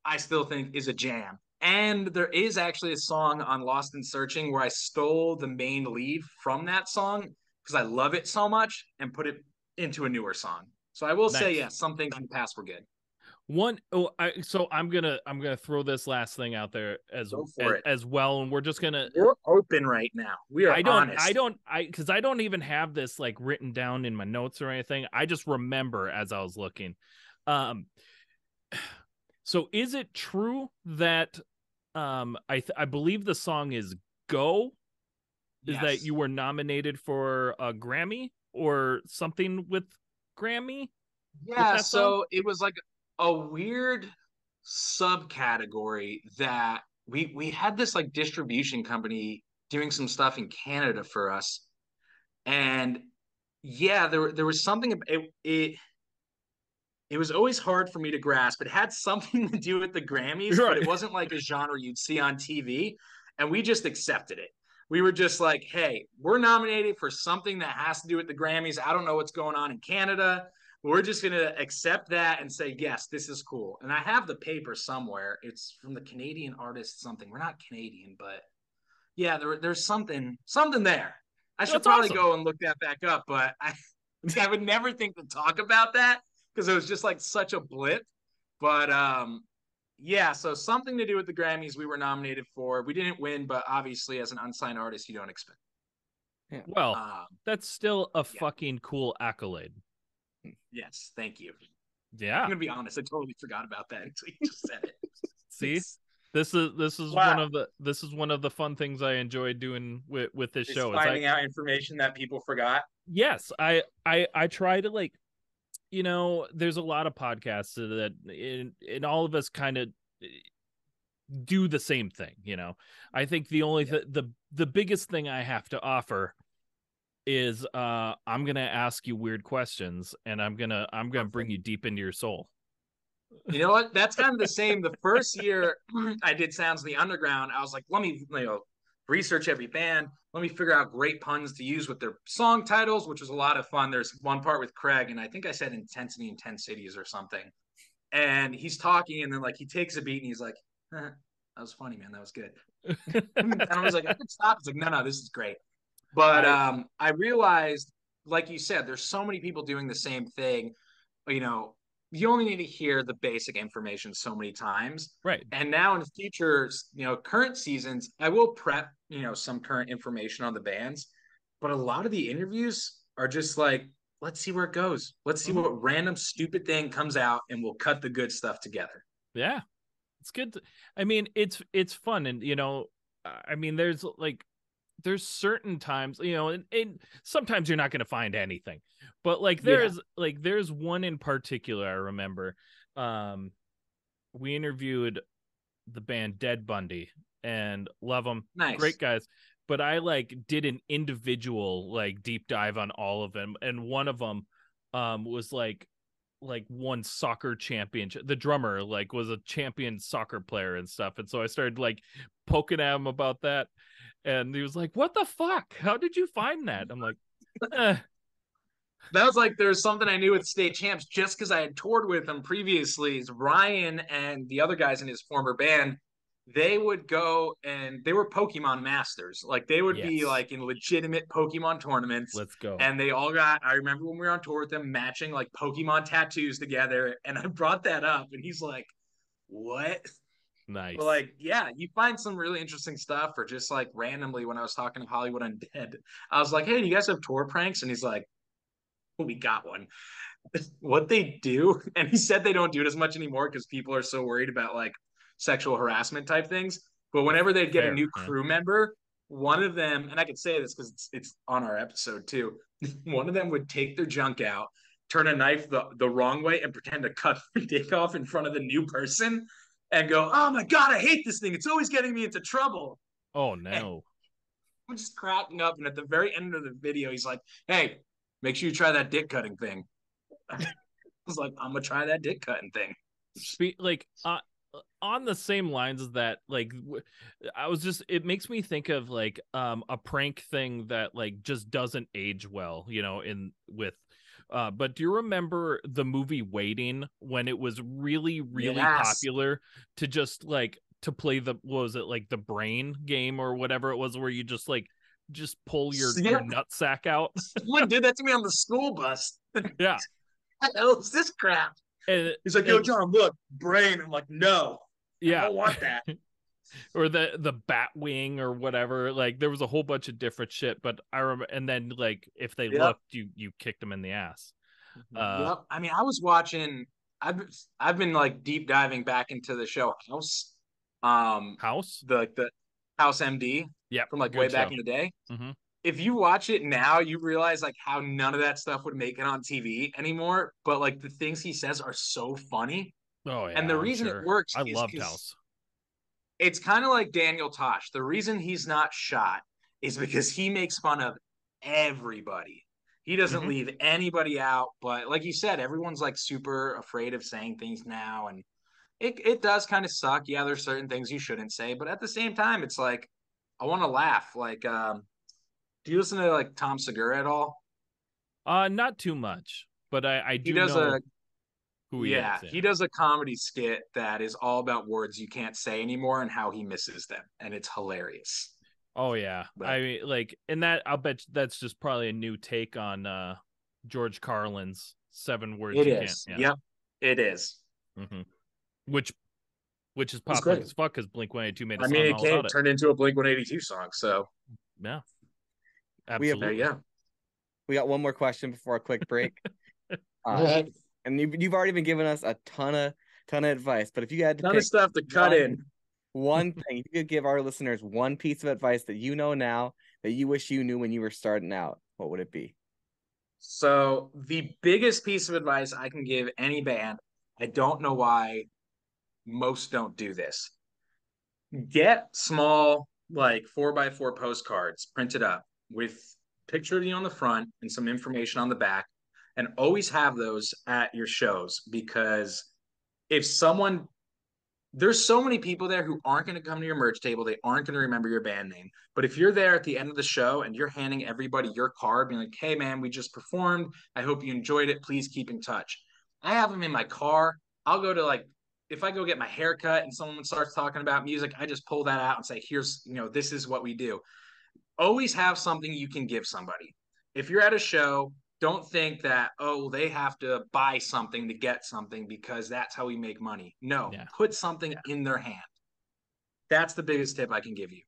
I still think, is a jam. And there is actually a song on Lost in Searching where I stole the main lead from that song because I love it so much and put it into a newer song. So I will say, yeah, some things in the past were good. So I'm gonna throw this last thing out there as well, and we're open right now. We are honest. Because I don't even have this like written down in my notes or anything. I just remember as I was looking. So is it true that I believe the song is Go? Is that you were nominated for a Grammy or something with Grammy? Yeah, so it was like a weird subcategory that we had this like distribution company doing some stuff in Canada for us. And yeah, there was something it was always hard for me to grasp. It had something to do with the Grammys, right, but it wasn't like a genre you'd see on TV. And we just accepted it. We were just like, hey, we're nominated for something that has to do with the Grammys. I don't know what's going on in Canada. We're just going to accept that and say, yes, this is cool. And I have the paper somewhere. It's from the Canadian artist something. We're not Canadian, but yeah, there's something there. I should probably go and look that back up, but I would never think to talk about that because it was just like such a blip. But yeah, so something to do with the Grammys we were nominated for. We didn't win, but obviously as an unsigned artist, you don't expect. Yeah. Well, that's still a fucking cool accolade. Yes, thank you. Yeah, I'm gonna be honest. I totally forgot about that until you just said it. See, this is wow. one of the fun things I enjoy doing with this show. Finding out information that people forgot. Yes, I try to like, there's a lot of podcasts that and all of us kind of do the same thing. I think the only the biggest thing I have to offer is I'm gonna ask you weird questions, and I'm gonna bring you deep into your soul. You know what? That's kind of the same. The first year I did Sounds of the Underground, I was like, let me research every band. Let me figure out great puns to use with their song titles, which was a lot of fun. There's one part with Craig, and I think I said Intensity in 10 Cities or something. And he's talking, and then like he takes a beat, and he's like, that was funny, man. That was good. And I was like, I could stop. It's like, no, this is great. But I realized, like you said, there's so many people doing the same thing. You know, you only need to hear the basic information so many times. Right. And now in the future, you know, current seasons, I will prep, you know, some current information on the bands. But a lot of the interviews are just like, let's see where it goes. Let's see what random stupid thing comes out, and we'll cut the good stuff together. Yeah. It's good. I mean, it's fun. And, you know, I mean, there's certain times, you know, and sometimes you're not going to find anything, but like there's one in particular I remember. We interviewed the band Dead Bundy, and love them. Nice. Great guys. But I like did an individual like deep dive on all of them, and one of them was like won soccer championship. The drummer like was a champion soccer player and stuff, and so I started like poking at him about that, and he was like, "What the fuck? How did you find that?" I'm like, That was like there's something I knew with state champs just because I had toured with them previously. Is Ryan and the other guys in his former band, they would go and they were Pokemon masters. Like they would be like in legitimate Pokemon tournaments. Let's go. And they all got, I remember when we were on tour with them, matching like Pokemon tattoos together. And I brought that up, and he's like, what? Nice. But like, yeah, you find some really interesting stuff. Or just like randomly when I was talking to Hollywood Undead, I was like, hey, do you guys have tour pranks? And he's like, we got one. What they do, and he said they don't do it as much anymore because people are so worried about like sexual harassment type things. But whenever they'd get a new crew member, one of them, and I could say this because it's on our episode too, one of them would take their junk out, turn a knife the wrong way, and pretend to cut their dick off in front of the new person and go, oh my God, I hate this thing. It's always getting me into trouble. Oh no. And I'm just cracking up. And at the very end of the video, he's like, hey, make sure you try that dick cutting thing. I was like, I'm gonna try that dick cutting thing. Like on the same lines as that, like I was just, it makes me think of like a prank thing that like just doesn't age well, you know, but do you remember the movie Waiting, when it was really popular to just like to play what was it, like the brain game or whatever it was, where you just pull your nutsack out? Someone did that to me on the school bus. Yeah. What the hell is this crap? And he's like, yo, John, look, brain. I'm like, no. Yeah. I don't want that. Or the bat wing or whatever. Like there was a whole bunch of different shit, but I remember, and then like if they looked, you kicked them in the ass. Yep. I mean, I was watching, I've been like deep diving back into the show House. The House MD. Yeah. From like way back in the day. Mm-hmm. If you watch it now, you realize like how none of that stuff would make it on TV anymore. But like the things he says are so funny. Oh yeah. And the reason it works, I loved House. It's kind of like Daniel Tosh. The reason he's not shot is because he makes fun of everybody. He doesn't leave anybody out. But like you said, everyone's like super afraid of saying things now, and it does kind of suck. Yeah, there's certain things you shouldn't say, but at the same time, it's like I want to laugh. Like, do you listen to like Tom Segura at all? Not too much, but I do know who he is. Yeah, he does a comedy skit that is all about words you can't say anymore and how he misses them, and it's hilarious. Oh yeah, but, I mean, like, and that I'll bet that's just probably a new take on George Carlin's 7 words. It is. Can't, yeah. Yep, it is. Mm-hmm. Which is popular as fuck because Blink-182 made a song. I mean, it can't turn into a Blink-182 song, so yeah, absolutely. We got one more question before a quick break. And you've already been giving us a ton of advice, but if you had to pick stuff to cut in, one thing, if you could give our listeners one piece of advice that you know now that you wish you knew when you were starting out, what would it be? So the biggest piece of advice I can give any band, I don't know why most don't do this. Get small, like 4x4 postcards printed up with picture of you on the front and some information on the back, and always have those at your shows, because if someone there's so many people there who aren't going to come to your merch table. They aren't going to remember your band name. But if you're there at the end of the show and you're handing everybody your card, being like, hey, man, we just performed. I hope you enjoyed it. Please keep in touch. I have them in my car. I'll go to like, if I go get my hair cut and someone starts talking about music, I just pull that out and say, here's, this is what we do. Always have something you can give somebody. If you're at a show, don't think that, oh, they have to buy something to get something because that's how we make money. No, put something in their hand. That's the biggest tip I can give you.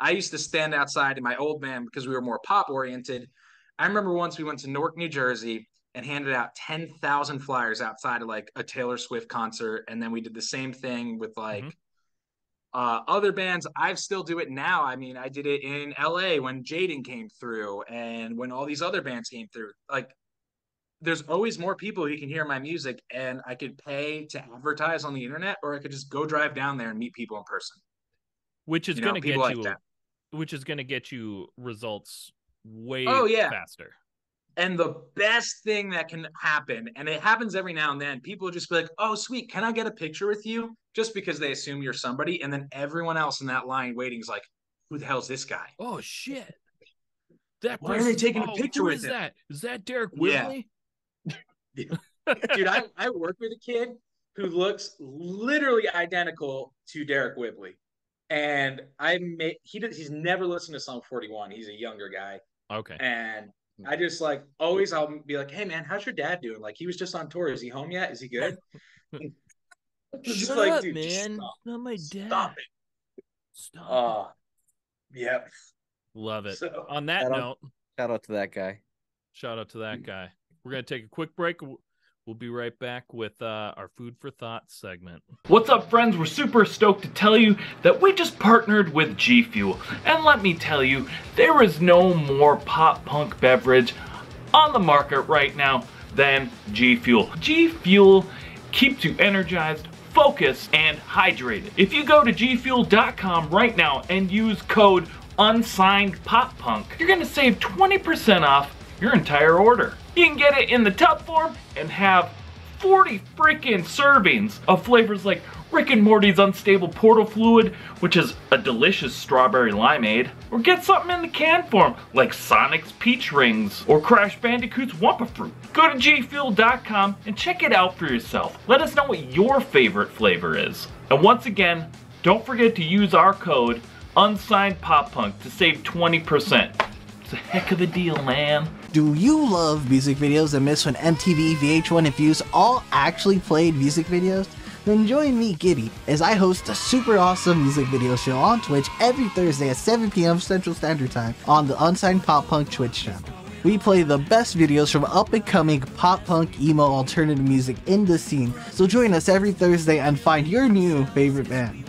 I used to stand outside in my old band because we were more pop oriented. I remember once we went to Newark, New Jersey and handed out 10,000 flyers outside of like a Taylor Swift concert. And then we did the same thing with like other bands. I still do it now. I mean, I did it in LA when Jaden came through and when all these other bands came through. Like, there's always more people who can hear my music, and I could pay to advertise on the internet, or I could just go drive down there and meet people in person. Which is going to get you, which is going to get you results way faster. And the best thing that can happen, and it happens every now and then, people just be like, oh, sweet, can I get a picture with you? Just because they assume you're somebody. And then everyone else in that line waiting is like, who the hell's this guy? Oh, shit. Why are they taking a picture with him? That? Is that Derek Whibley? Yeah. Dude, I work with a kid who looks literally identical to Derek Whibley. And he's never listened to Sum 41. He's a younger guy. Okay. And I just like always I'll be like, hey man, how's your dad doing? Like, he was just on tour. Is he home yet? Is he good? Shut up, dude, man. Not my dad. Stop it. Stop. Yep. Love it. So, on that note, shout out to that guy. Shout out to that guy. We're going to take a quick break. We'll be right back with our Food for Thought segment. What's up, friends? We're super stoked to tell you that we just partnered with GFUEL. And let me tell you, there is no more pop punk beverage on the market right now than GFUEL. GFUEL keeps you energized, focused, and hydrated. If you go to gfuel.com right now and use code UNSIGNEDPOPPUNK, you're going to save 20% off your entire order. You can get it in the tub form and have 40 freaking servings of flavors like Rick and Morty's Unstable Portal Fluid, which is a delicious strawberry limeade, or get something in the can form like Sonic's Peach Rings or Crash Bandicoot's Wumpa Fruit. Go to gfuel.com and check it out for yourself. Let us know what your favorite flavor is. And once again, don't forget to use our code UNSIGNEDPOPPUNK to save 20%. It's a heck of a deal, man. Do you love music videos and miss when MTV, VH1, and Fuse all actually played music videos? Then join me, Gibby, as I host a super awesome music video show on Twitch every Thursday at 7 p.m. Central Standard Time on the Unsigned Pop Punk Twitch channel. We play the best videos from up-and-coming pop-punk, emo, alternative music in the scene, so join us every Thursday and find your new favorite band.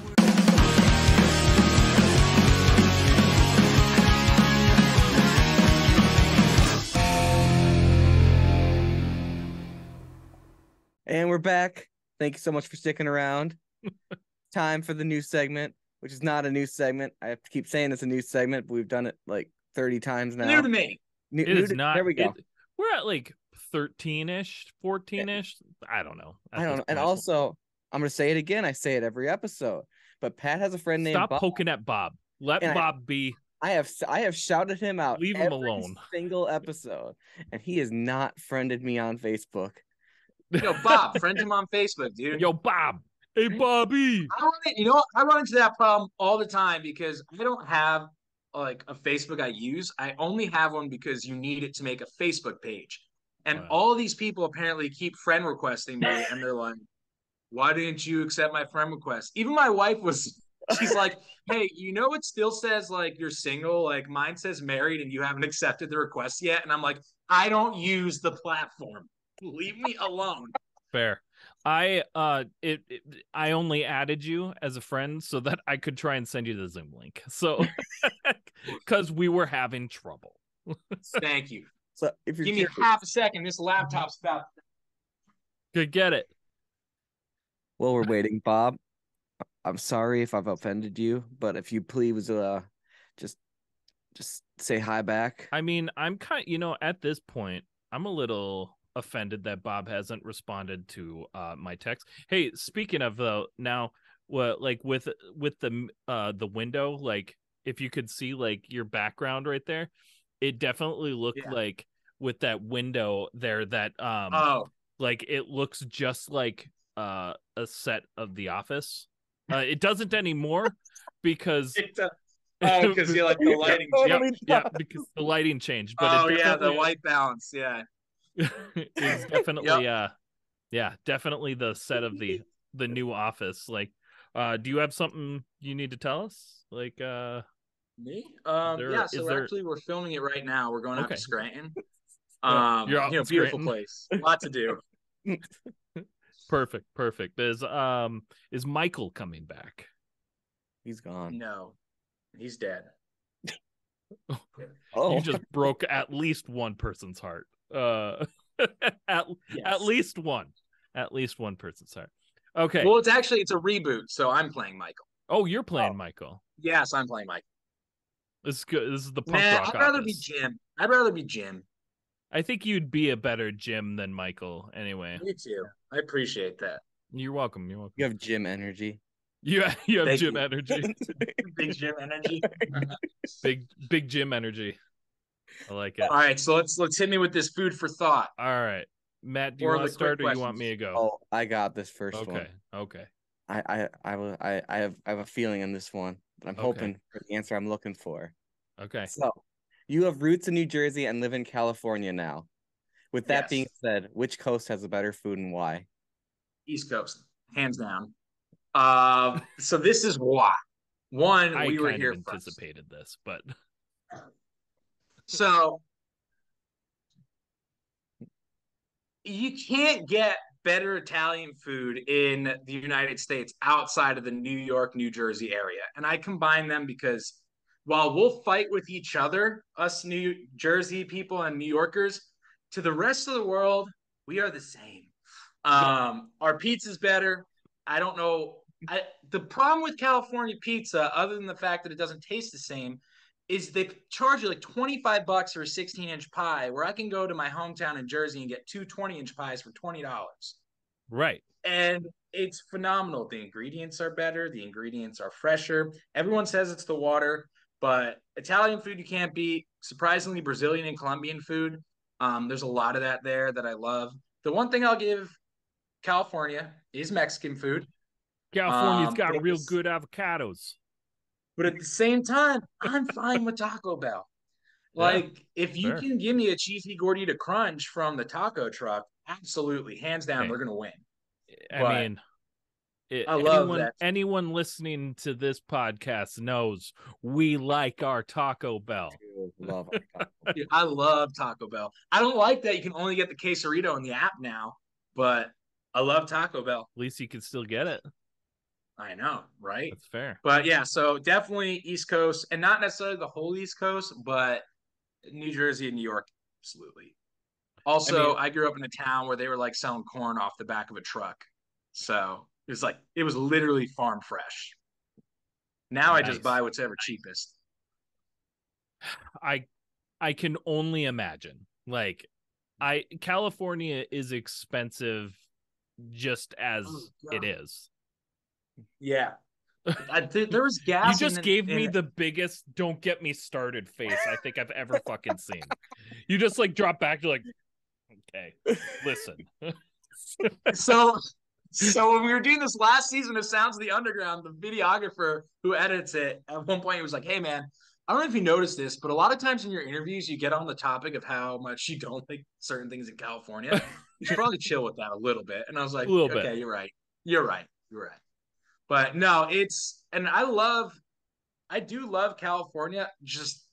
And we're back. Thank you so much for sticking around. Time for the new segment, which is not a new segment. I have to keep saying it's a new segment, but we've done it like 30 times now. New to me. It is not. There we go. We're at like 13-ish, 14-ish. I don't know. I don't know. And also, I'm going to say it again. I say it every episode. But Pat has a friend named Bob. Stop poking at Bob. Let Bob be. I have shouted him out. Leave him alone. Single episode. And he has not friended me on Facebook. Yo, Bob, friend him on Facebook, dude. Yo, Bob. Hey, Bobby. I run into that problem all the time because I don't have like a Facebook I use. I only have one because you need it to make a Facebook page. And all these people apparently keep friend requesting me, and they're like, why didn't you accept my friend request? Even my wife she's like, hey, it still says like you're single, like mine says married and you haven't accepted the request yet. And I'm like, I don't use the platform. Leave me alone. Fair. I only added you as a friend so that I could try and send you the Zoom link. So because we were having trouble. Thank you. So if you give me half a second, this laptop's about to get it. Well, we're waiting, Bob. I'm sorry if I've offended you, but if you please just say hi back. I mean, I'm at this point, I'm a little offended that Bob hasn't responded to my text. Hey, speaking of though, now what like with the window, like if you could see like your background right there, it definitely looked like with that window there that like it looks just like a set of The Office. It doesn't anymore because because you like the lighting. Because the lighting changed. But the white balance, is definitely definitely the set of the new Office. Like, do you have something you need to tell us? Like, me? We're filming it right now. We're going out to Scranton. You're out in beautiful Scranton. place, a lot to do. Perfect. Is Michael coming back? He's gone. No, he's dead. You just broke at least one person's heart. At least one person's heart. Okay. Well, it's a reboot, so I'm playing Michael. Oh, you're playing Michael. Yes, I'm playing Michael. This is good. This is the punk rock. I'd rather be Jim. I think you'd be a better Jim than Michael anyway. Me too. I appreciate that. You're welcome. You have Jim energy. You have Jim energy. Big Jim energy. big Jim energy. I like it. All right, so let's hit me with this food for thought. All right, Matt, do you want to start or you want me to go? Oh, I got this first one. Okay. I have a feeling on this one, but I'm hoping for the answer I'm looking for. Okay. So, you have roots in New Jersey and live in California now. With that being said, which coast has the better food and why? East Coast, hands down. So this is why. One, we were here first. Anticipated this, but so you can't get better Italian food in the United States outside of the New York, New Jersey area. And I combine them because while we'll fight with each other, us New Jersey people and New Yorkers, to the rest of the world, we are the same. Our pizza's better. I don't know. The problem with California pizza, other than the fact that it doesn't taste the same, is they charge you like $25 for a 16-inch pie, where I can go to my hometown in Jersey and get two 20-inch pies for $20. Right. And it's phenomenal. The ingredients are better. The ingredients are fresher. Everyone says it's the water, but Italian food you can't beat. Surprisingly, Brazilian and Colombian food, there's a lot of that there that I love. The one thing I'll give California is Mexican food. California's got real good avocados. But at the same time, I'm fine with Taco Bell. Like, if you can give me a cheesy gordita crunch from the taco truck, absolutely, hands down, they're going to win. I mean, I love that. Anyone listening to this podcast knows we like our Taco Bell. I love Taco Bell. I don't like that you can only get the quesarito in the app now, but I love Taco Bell. At least you can still get it. I know, right? That's fair. But yeah, so definitely East Coast, and not necessarily the whole East Coast, but New Jersey and New York, absolutely. Also, I grew up in a town where they were like selling corn off the back of a truck. So it was literally farm fresh. Now I just buy whatever cheapest. I can only imagine. Like, California is expensive just as it is. Yeah. There was gas. You just gave me the biggest "don't get me started" face I think I've ever fucking seen. You just like drop back. You're like, okay, listen. So when we were doing this last season of Sounds of the Underground, the videographer who edits it at one point he was like, "Hey man, I don't know if you noticed this, but a lot of times in your interviews you get on the topic of how much you don't like certain things in California. You should probably chill with that a little bit." And I was like, "Okay, you're right. But no, I do love California. Just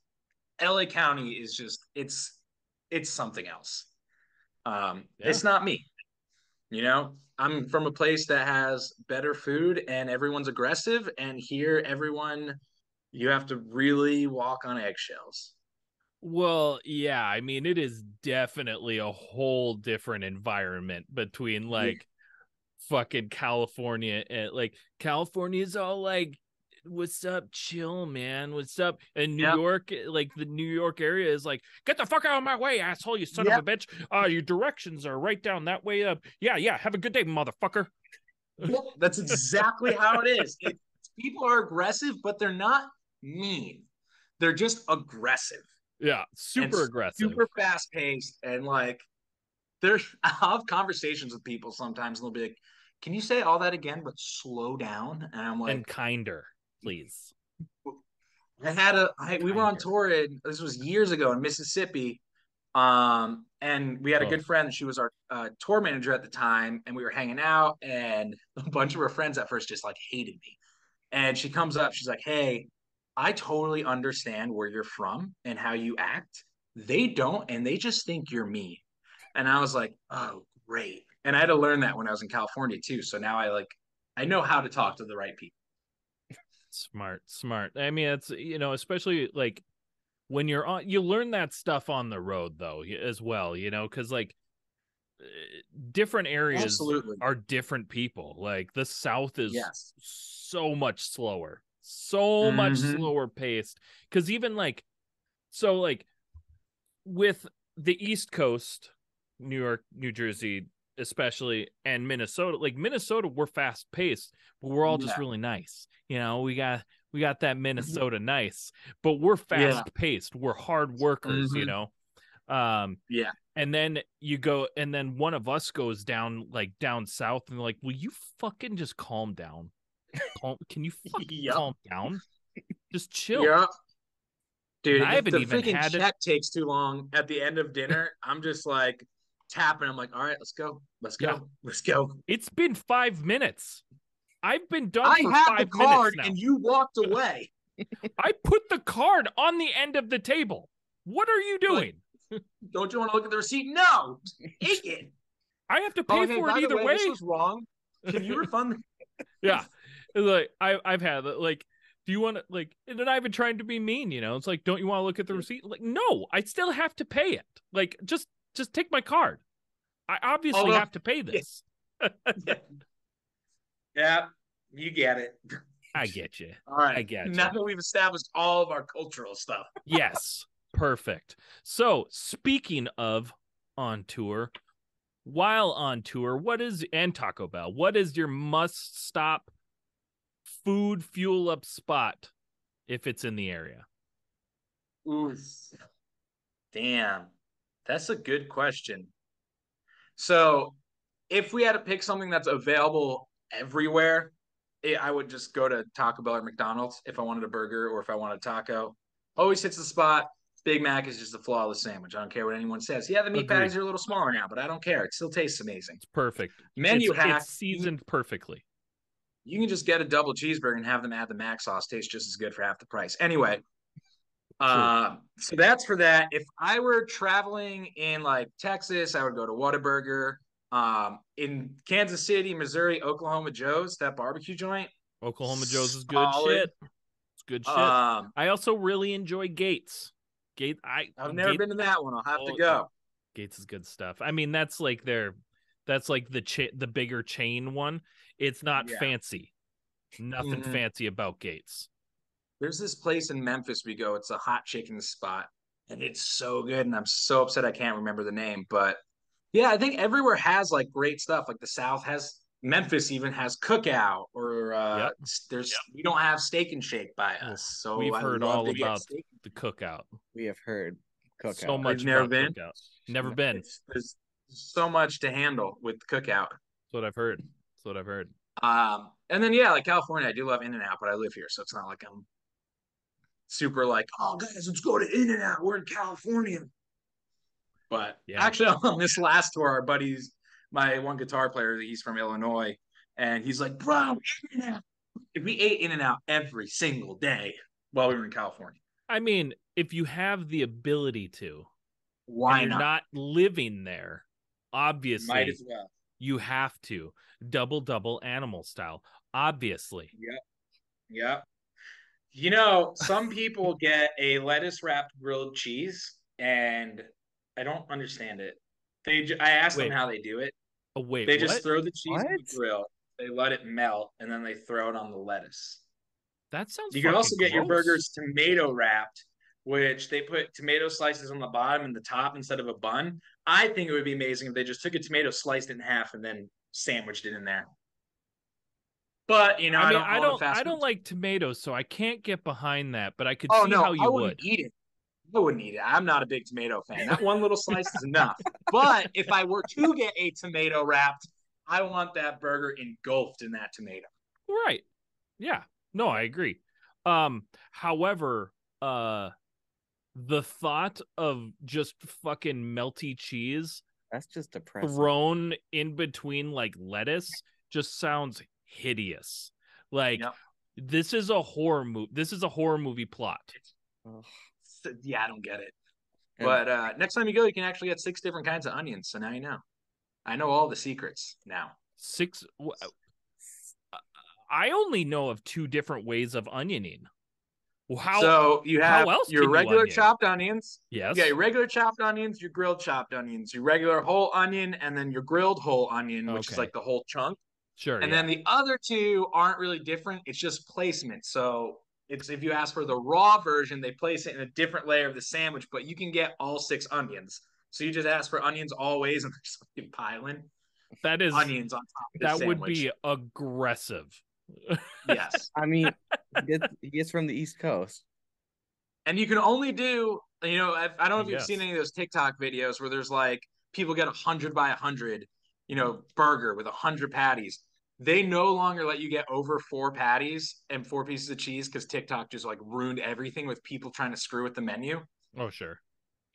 LA County is just, it's something else. It's not me. You know, I'm from a place that has better food and everyone's aggressive, and here you have to really walk on eggshells. Well, yeah, I mean, it is definitely a whole different environment between like fucking California and like California's all like, what's up, chill, man, what's up? And New York, like the New York area is like, get the fuck out of my way, asshole, you son of a bitch. Your directions are right down that way up. Yeah, have a good day, motherfucker. That's exactly how it is. People are aggressive, but they're not mean. They're just aggressive. Yeah, super aggressive. Super fast paced. And like, I'll have conversations with people sometimes and they'll be like, can you say all that again, but slow down? And I'm like, and kinder, please. We were on tour this was years ago in Mississippi. And we had a good friend. She was our tour manager at the time, and we were hanging out, and a bunch of her friends at first just like hated me. And she comes up, she's like, hey, I totally understand where you're from and how you act. They don't, and they just think you're me. And I was like, oh, great. And I had to learn that when I was in California too. So now I know how to talk to the right people. Smart. I mean, it's, especially like when you're on, you learn that stuff on the road though, as well, because like different areas Absolutely. are different people. Like the South is so much slower, much slower paced. Because even like, so like with the East Coast, New York, New Jersey, especially, and Minnesota, like Minnesota, we're fast paced, but we're all just really nice. We got that Minnesota nice, but we're fast paced. We're hard workers, And then you go, and then one of us goes down south, and like, will you fucking just calm down? Can you fucking calm down? Just chill. Yeah. Dude, I if the haven't even freaking had check takes too long at the end of dinner, I'm just like tapping. I'm like, all right, let's go. It's been 5 minutes. I've been done I for had 5 the minutes card now. and you walked away. I put the card on the end of the table. What are you doing? Don't you want to look at the receipt? No, take it. I have to pay for it either way. This was wrong. Can you refund me? Yeah, like I've had like, do you want to like? And then I've been trying to be mean, It's like, don't you want to look at the receipt? Like, no, I still have to pay it. Like, just take my card. I obviously have to pay this. Yeah, you get it. I get you. All right. I get you. Now that we've established all of our cultural stuff. Yes. Perfect. So, speaking of on tour, while on tour, and Taco Bell, what is your must stop food fuel up spot if it's in the area? Ooh. Damn. That's a good question. So, if we had to pick something that's available everywhere, I would just go to Taco Bell or McDonald's if I wanted a burger or if I wanted a taco. Always hits the spot. Big Mac is just a flawless sandwich. I don't care what anyone says. Yeah, the meat patties are a little smaller now, but I don't care. It still tastes amazing. It's perfect. Menu hack. It's seasoned perfectly. You can just get a double cheeseburger and have them add the mac sauce. Tastes just as good for half the price. Anyway, so that's for that. If I were traveling in like Texas, I would go to Whataburger. In Kansas City, Missouri, Oklahoma Joe's, that barbecue joint. Oklahoma Joe's is good shit. It's good shit. I also really enjoy Gates. I've never been to that one. I'll have to go. Gates is good stuff. I mean, that's like the bigger chain one. It's not fancy. Nothing fancy about Gates. There's this place in Memphis we go. It's a hot chicken spot, and it's so good. And I'm so upset I can't remember the name. But yeah, I think everywhere has like great stuff. Like the South has, Memphis even has Cookout, or we don't have Steak and Shake by us. So we've heard all about the Cookout. We have heard Cookout. So much about Cookout. Never been. There's so much to handle with Cookout. That's what I've heard. And then like California, I do love In-N-Out, but I live here, so it's not like I'm super like, oh guys, let's go to In-N-Out. We're in California. But actually, on this last tour, our buddies, my one guitar player, he's from Illinois, and he's like, bro, In-N-Out. If we ate In-N-Out every single day while we were in California. I mean, if you have the ability to, why not? Not living there, obviously, might as well. You have to double animal style, obviously. Yep. Some people get a lettuce wrapped grilled cheese, and I don't understand it. I asked them how they do it. Oh wait, they just throw the cheese in the grill, they let it melt, and then they throw it on the lettuce. That sounds. You can also get your burgers tomato wrapped, which they put tomato slices on the bottom and the top instead of a bun. I think it would be amazing if they just took a tomato, sliced it in half, and then sandwiched it in there. But you know, I mean, I don't fast I food. don't like tomatoes, so I can't get behind that. But I could Oh see no, how I you wouldn't would. eat it. I wouldn't eat it. I'm not a big tomato fan. That one little slice is enough. But if I were to get a tomato wrapped, I want that burger engulfed in that tomato. Right. Yeah. No, I agree. However, the thought of just fucking melty cheese That's just depressing. thrown in between like lettuce just sounds hideous. Like Yep. this is a horror movie. This is a horror movie plot. Ugh. Yeah, I don't get it. And But next time you go, you can actually get 6 different kinds of onions. So now you know. I know all the secrets now. I only know of 2 different ways of onioning. How So you have else your can you regular onion? chopped onions. Yes. You got your regular chopped onions, your grilled chopped onions, your regular whole onion, and then your grilled whole onion, which is Okay. like the whole chunk. Sure. And yeah. then the other 2 aren't really different. It's just placement. So it's if you ask for the raw version, they place it in a different layer of the sandwich, but you can get all 6 onions. So you just ask for onions always, and there's fucking piling that is onions on top of the that sandwich. would be aggressive. Yes. I mean, he gets from the East Coast. And you can only do, you know, I don't know if you've Yes. seen any of those TikTok videos where there's like people get 100 by 100, you know, burger with 100 patties. They no longer let you get over 4 patties and 4 pieces of cheese because TikTok just like ruined everything with people trying to screw with the menu. Oh, sure.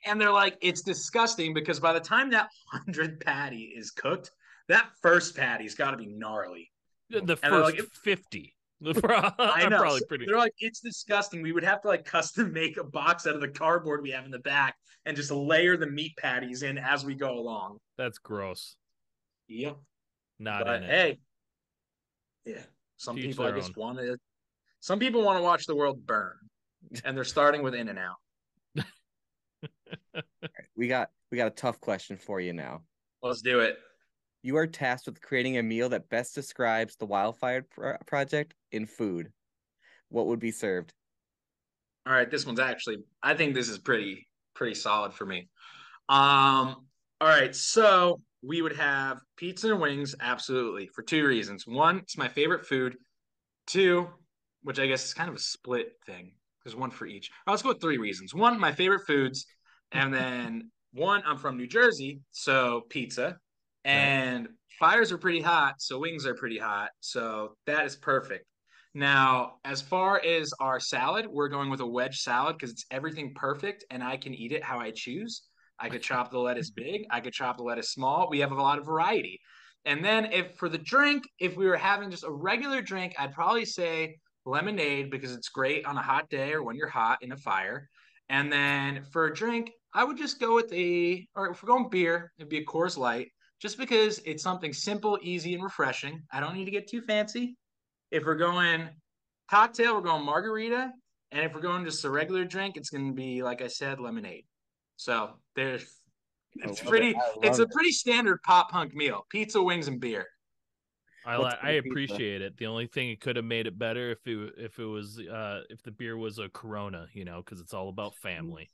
And they're like, it's disgusting because by the time that 100 patty is cooked, that first patty's got to be gnarly. The And they're first like, 50. I know. Probably pretty. They're like, it's disgusting. We would have to like custom make a box out of the cardboard we have in the back and just layer the meat patties in as we go along. That's gross. Yep. Not But in it. hey, yeah. Some Teach people I their guess own. want to. Some people want to watch the world burn, and they're starting with In-N-Out. We got a tough question for you now. Let's do it. You are tasked with creating a meal that best describes the Wildfire Project in food. What would be served? All right, this one's actually. I think this is pretty solid for me. All right, so we would have pizza and wings, absolutely, for 2 reasons. 1, it's my favorite food. 2, which I guess is kind of a split thing. There's 1 for each. Let's go with 3 reasons. 1, my favorite foods, and then 1, I'm from New Jersey, so pizza, and fires are pretty hot, so wings are pretty hot, so that is perfect. Now, as far as our salad, we're going with a wedge salad because it's everything perfect, and I can eat it how I choose. I could chop the lettuce big. I could chop the lettuce small. We have a lot of variety. And then if for the drink, if we were having just a regular drink, I'd probably say lemonade because it's great on a hot day or when you're hot in a fire. And then for a drink, I would just go with or if we're going beer, it'd be a Coors Light just because it's something simple, easy, and refreshing. I don't need to get too fancy. If we're going cocktail, we're going margarita. And if we're going just a regular drink, it's going to be, like I said, lemonade. So it's a pretty standard pop punk meal: pizza, wings, and beer. I appreciate it. The only thing it could have made it better if the beer was a Corona, you know, because it's all about family.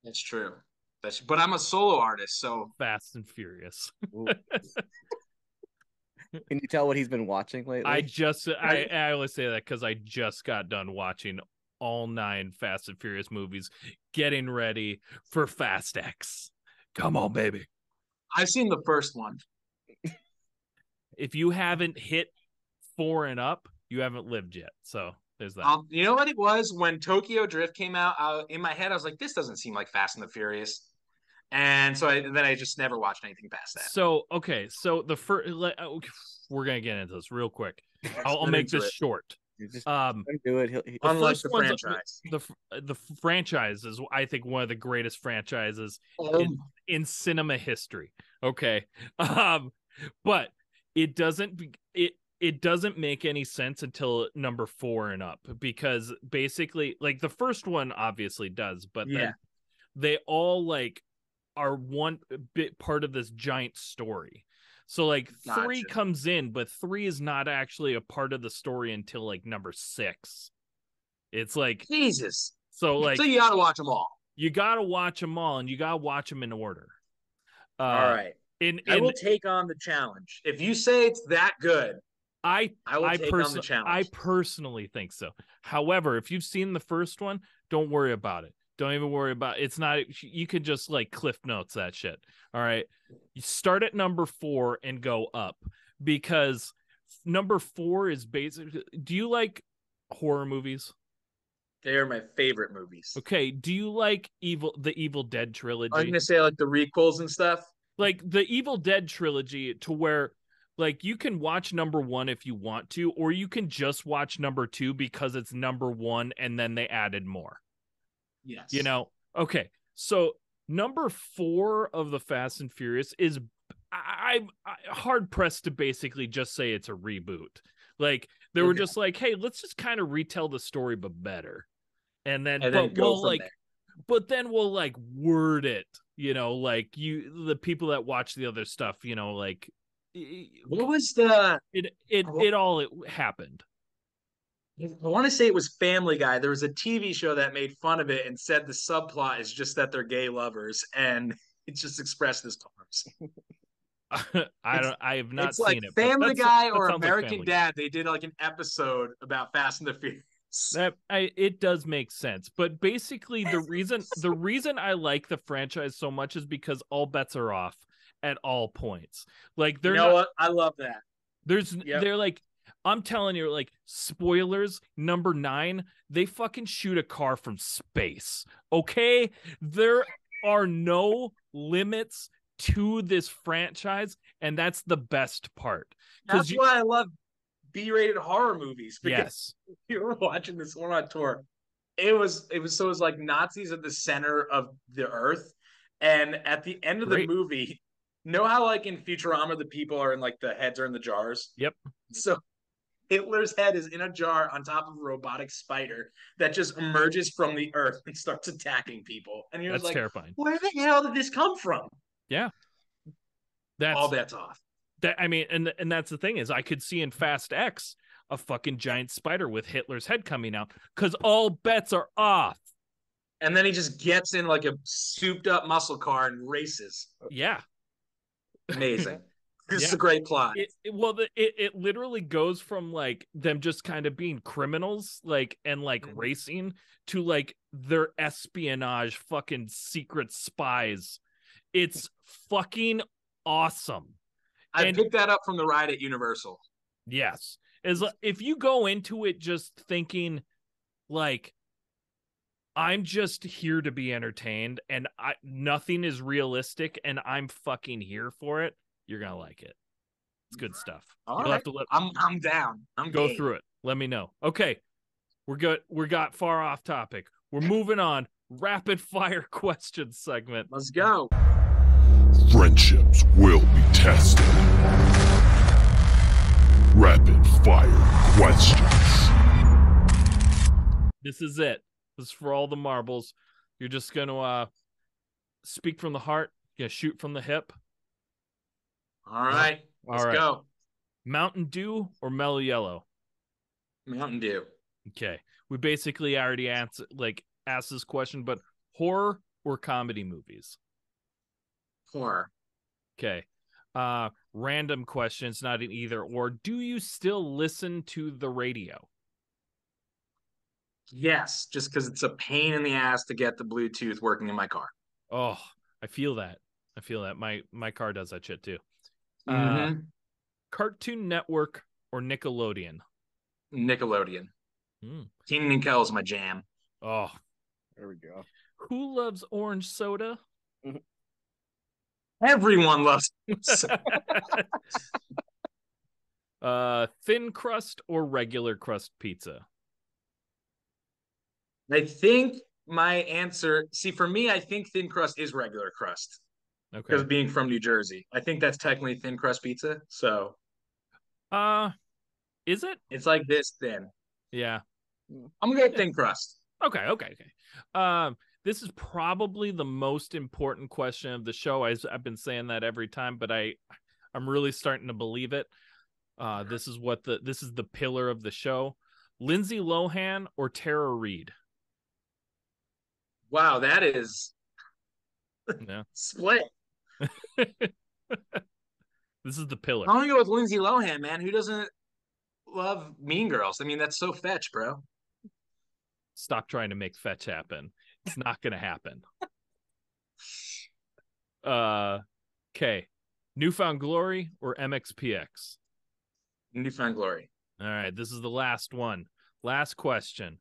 That's true. But I'm a solo artist, so Fast and Furious. Can you tell what he's been watching lately? I always say that because I just got done watching all 9 Fast and Furious movies, getting ready for Fast X. Come on, baby. I've seen the first one. If you haven't hit 4 and up, you haven't lived yet. So there's that. You know what it was when Tokyo Drift came out? In my head, I was like, this doesn't seem like Fast and the Furious. And so then I just never watched anything past that. So, okay. So we're going to get into this real quick. I'll make this short. Just do it. Unlike the franchise. The franchise is, I think, one of the greatest franchises in cinema history. Okay. But it doesn't make any sense until number 4 and up, because basically, like, the first one obviously does, but then they all like are one bit part of this giant story. So like 3 comes in, but 3 is not actually a part of the story until like number 6. It's like Jesus. So you gotta watch them all. You gotta watch them all, and you gotta watch them in order. All right. I will take on the challenge. If you say it's that good, I will take on the I challenge. personally think so. However, if you've seen the first one, don't worry about it. Don't even worry about it. It's not, you could just like cliff notes that shit. All right. You start at number 4 and go up, because number 4 is basically, do you like horror movies? They're my favorite movies. Okay. Do you like the Evil Dead trilogy? I'm gonna say like the requels and stuff. Like the Evil Dead trilogy, to where like you can watch number 1 if you want to, or you can just watch number 2 because it's number 1 and then they added more. Yes. You know, okay. So number 4 of the Fast and Furious is, I'm hard pressed to basically just say it's a reboot. Like they were just like, hey, let's just kind of retell the story but better, and then go from there. But then we'll like word it, you know, like the people that watch the other stuff, you know, like what was the it all happened. I want to say it was Family Guy. There was a TV show that made fun of it and said the subplot is just that they're gay lovers, and it's just expressed as terms. I have not seen like it. Family Guy or American Dad. They did like an episode about Fast and the Furious. It does make sense, but basically the reason I like the franchise so much is because all bets are off at all points. Like they're what? I love that. They're like, I'm telling you, like, spoilers, number 9, they fucking shoot a car from space. Okay? There are no limits to this franchise, and that's the best part. That's why I love B-rated horror movies. Yes. You were watching this one on tour. It was like Nazis at the center of the earth, and at the end of the movie, know how like in Futurama the people are in like the heads are in the jars? Yep. So Hitler's head is in a jar on top of a robotic spider that just emerges from the earth and starts attacking people. And you're like, terrifying. Where the hell did this come from? Yeah. That's all bets off. That, I mean, and that's the thing, is I could see in Fast X a fucking giant spider with Hitler's head coming out, because all bets are off. And then he just gets in like a souped up muscle car and races. Yeah. Amazing. This is a great plot. It literally goes from like them just kind of being criminals, like, and like racing, to like their espionage fucking secret spies. It's fucking awesome. I picked that up from the ride at Universal. Yes. If you go into it just thinking like, I'm just here to be entertained and nothing is realistic and I'm fucking here for it, you're gonna like it. It's good stuff. Have to I'm down. Go through it. Let me know. Okay. We're good. We got far off topic. We're moving on. Rapid fire questions segment. Let's go. Friendships will be tested. Rapid fire questions. This is it. This is for all the marbles. You're just gonna speak from the heart. You're gonna shoot from the hip. All right. Let's go. Mountain Dew or Mellow Yellow? Mountain Dew. Okay. We basically already asked this question, but horror or comedy movies? Horror. Okay. Random questions, not an either or. Do you still listen to the radio? Yes, just because it's a pain in the ass to get the Bluetooth working in my car. Oh, I feel that. My car does that shit too. Cartoon Network or Nickelodeon? Nickelodeon. Kenan and Kel is my jam. Oh, there we go. Who loves orange soda? Everyone loves thin crust or regular crust pizza? I think my answer, for me, I think thin crust is regular crust. Okay. Because being from New Jersey, I think that's technically thin crust pizza. So, is it? It's like this thin. Yeah. I'm gonna go thin crust. Okay. This is probably the most important question of the show. I've been saying that every time, but I'm really starting to believe it. This is the pillar of the show. Lindsay Lohan or Tara Reid? Wow, that is split. This is the pillar. I'm gonna go with Lindsay Lohan, man. Who doesn't love Mean Girls. I mean, that's so fetch, bro. Stop trying to make fetch happen. It's not gonna happen. Okay. Newfound Glory or MXPX? Newfound Glory. All right, this is the last one. Last question.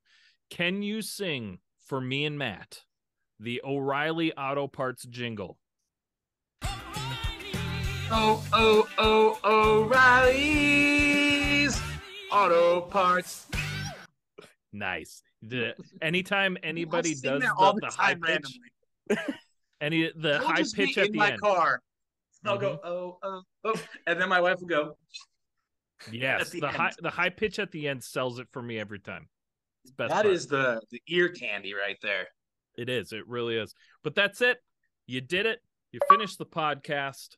Can you sing for me and Matt the O'Reilly Auto Parts jingle? O'Reilly's Auto Parts. Nice. Anytime anybody does all the high time pitch, randomly. the high just pitch be at in the my end. car. I'll go and then my wife will go. Yes, the high pitch at the end sells it for me every time. It's best That part. is the ear candy right there. It is. It really is. But that's it. You did it. You finished the podcast.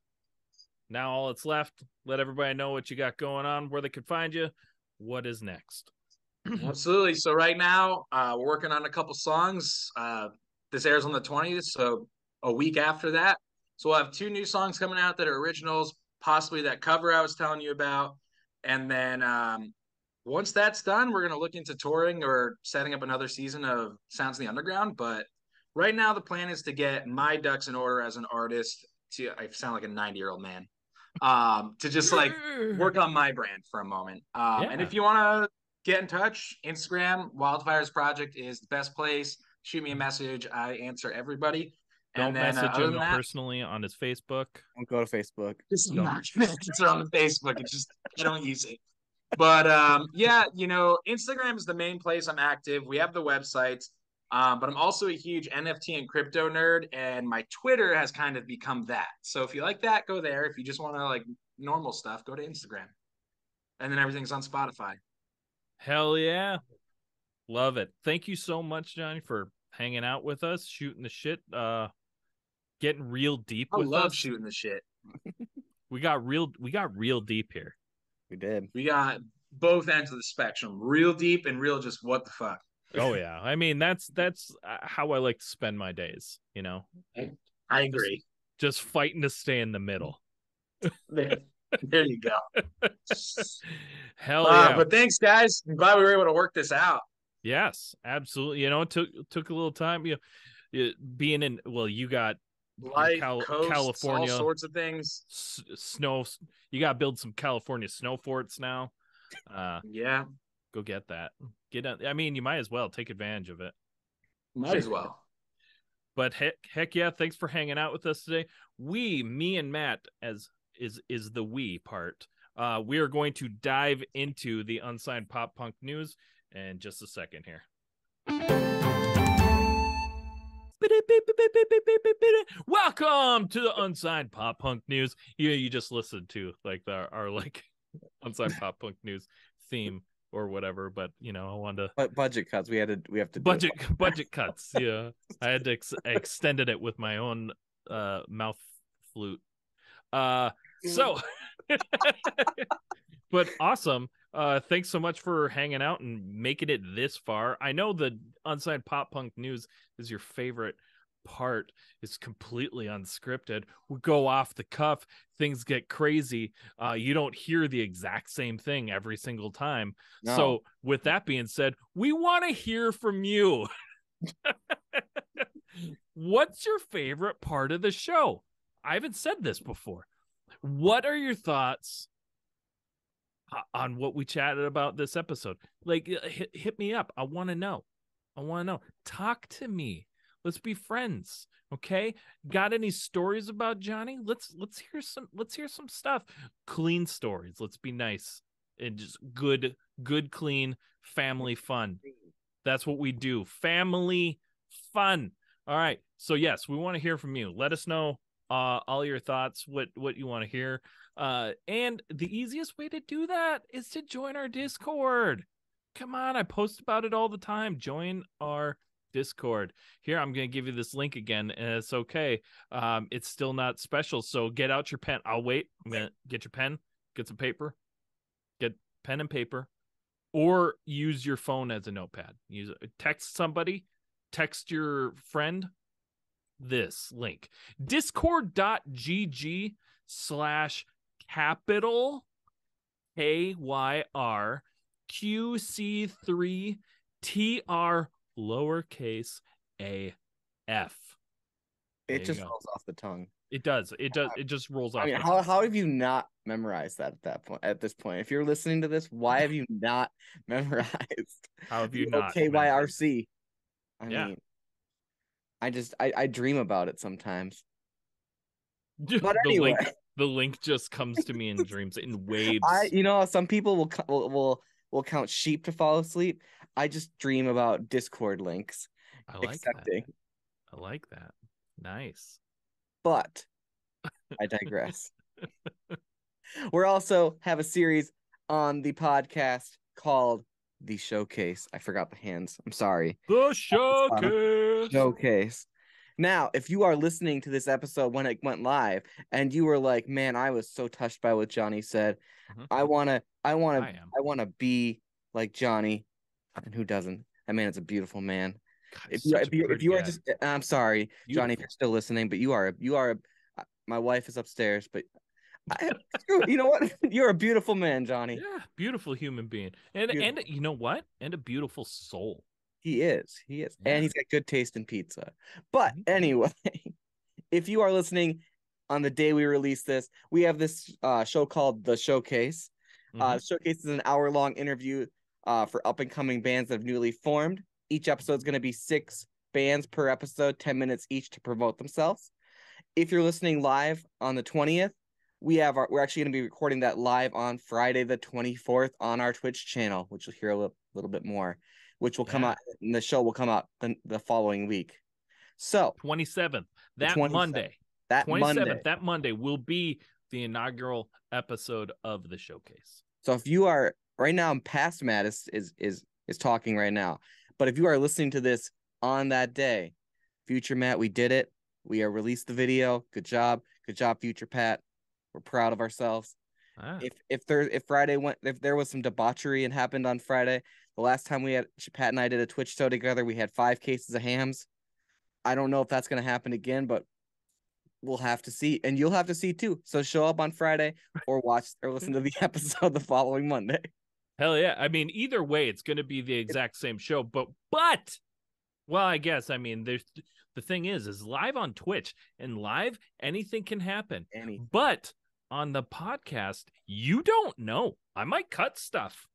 Now all that's left, let everybody know what you got going on, where they can find you. What is next? Absolutely. So right now, we're working on a couple songs. This airs on the 20th, so a week after that. So we'll have 2 new songs coming out that are originals, possibly that cover I was telling you about. And then once that's done, we're going to look into touring or setting up another season of Sounds in the Underground. But right now, the plan is to get my ducks in order as an artist. I sound like a 90-year-old man. To just like work on my brand for a moment. And if you want to get in touch, Instagram, Wildfires Projekt is the best place. Shoot me a message. I answer everybody. Don't message him personally on his Facebook. Don't go to Facebook. Just not answer on Facebook. It's just, I don't use it. But yeah, Instagram is the main place I'm active. We have the website. But I'm also a huge NFT and crypto nerd, and my Twitter has kind of become that. So if you like that, go there. If you just want to like normal stuff, go to Instagram. And then everything's on Spotify. Hell yeah. Love it. Thank you so much, Johnny, for hanging out with us, shooting the shit, getting real deep with us. I love shooting the shit. We got real deep here. We did. We got both ends of the spectrum. Real deep and real just what the fuck. Oh yeah, I mean that's how I like to spend my days. I agree. Just fighting to stay in the middle. There you go. Hell yeah! But thanks, guys. I'm glad we were able to work this out. Yes, absolutely. It took a little time. Being in. Well, you got light, coast, California, all sorts of things. Snow. You got to build some California snow forts now. Yeah. Go get that. I mean, you might as well take advantage of it. Might as well. But heck yeah, thanks for hanging out with us today. Me and Matt, as is the we part. We are going to dive into the unsigned pop punk news in just a second here. Welcome to the unsigned pop punk news. You just listened to like our like unsigned pop punk news theme or whatever, but I wanted to budget cuts. We have to budget cuts. Yeah, I had to extended it with my own mouth flute. So, but awesome. Thanks so much for hanging out and making it this far. I know the unsigned pop punk news is your favorite part. It's completely unscripted. We go off the cuff. Things get crazy. You don't hear the exact same thing every single time. No. So with that being said, we want to hear from you. What's your favorite part of the show? I haven't said this before. What are your thoughts on what we chatted about this episode? Like, hit me up. I want to know. Talk to me. Let's be friends. Okay. Got any stories about Johnny? Let's hear some stuff. Clean stories. Let's be nice and just good, clean family fun. That's what we do. Family fun. All right. So yes, we want to hear from you. Let us know all your thoughts, what you want to hear. And the easiest way to do that is to join our Discord. Come on, I post about it all the time. Join our Discord. Here, I'm going to give you this link again, and it's okay. It's still not special, so get out your pen. I'll wait. I'm going to get your pen, get some paper, get pen and paper, or use your phone as a notepad. Text somebody, text your friend this link. Discord.gg/capital KYRQC3TR lowercase AF. It just rolls off the tongue. It does. It just rolls off. I mean, how have you not memorized that at that point? At this point, if you're listening to this, why have you not memorized? How have you not? KYRC. I mean, I dream about it sometimes. But anyway, the link just comes to me in dreams in waves. Some people will count sheep to fall asleep. I just dream about Discord links. I like accepting. that. I like that. Nice. But I digress. We're also have a series on the podcast called The Showcase. I forgot the hands. I'm sorry. The Showcase. Now, if you are listening to this episode when it went live and you were like, man, I was so touched by what Johnny said. Mm-hmm. I wanna be like Johnny. And who doesn't? That man is a beautiful man. God, if you are just, I'm sorry, beautiful. Johnny, if you're still listening, but you are my wife is upstairs, but you know what? You're a beautiful man, Johnny. Yeah, beautiful human being. And you know what? And a beautiful soul. He is. Yeah. And he's got good taste in pizza. But anyway, if you are listening on the day we release this, we have this show called The Showcase. The Showcase is an hour-long interview for up-and-coming bands that have newly formed. Each episode is going to be 6 bands per episode, 10 minutes each to promote themselves. If you're listening live on the 20th, we're actually going to be recording that live on Friday the 24th on our Twitch channel, which you'll hear a little bit more, which will come out, and the show will come out the following week. So 27th, Monday. That 27th, that Monday will be the inaugural episode of the Showcase. So if you are right now, past Matt is talking right now. But if you are listening to this on that day, future Matt, we did it. We released the video. Good job, future Pat. We're proud of ourselves. If there was some debauchery and happened on Friday, the last time Pat and I did a Twitch show together, we had 5 cases of hams. I don't know if that's going to happen again, but we'll have to see, and you'll have to see too. So show up on Friday or listen to the episode the following Monday. Hell yeah. I mean, either way, it's going to be the exact same show, but well, I guess, I mean, the thing is live on Twitch, and live, anything can happen. But on the podcast, you don't know. I might cut stuff.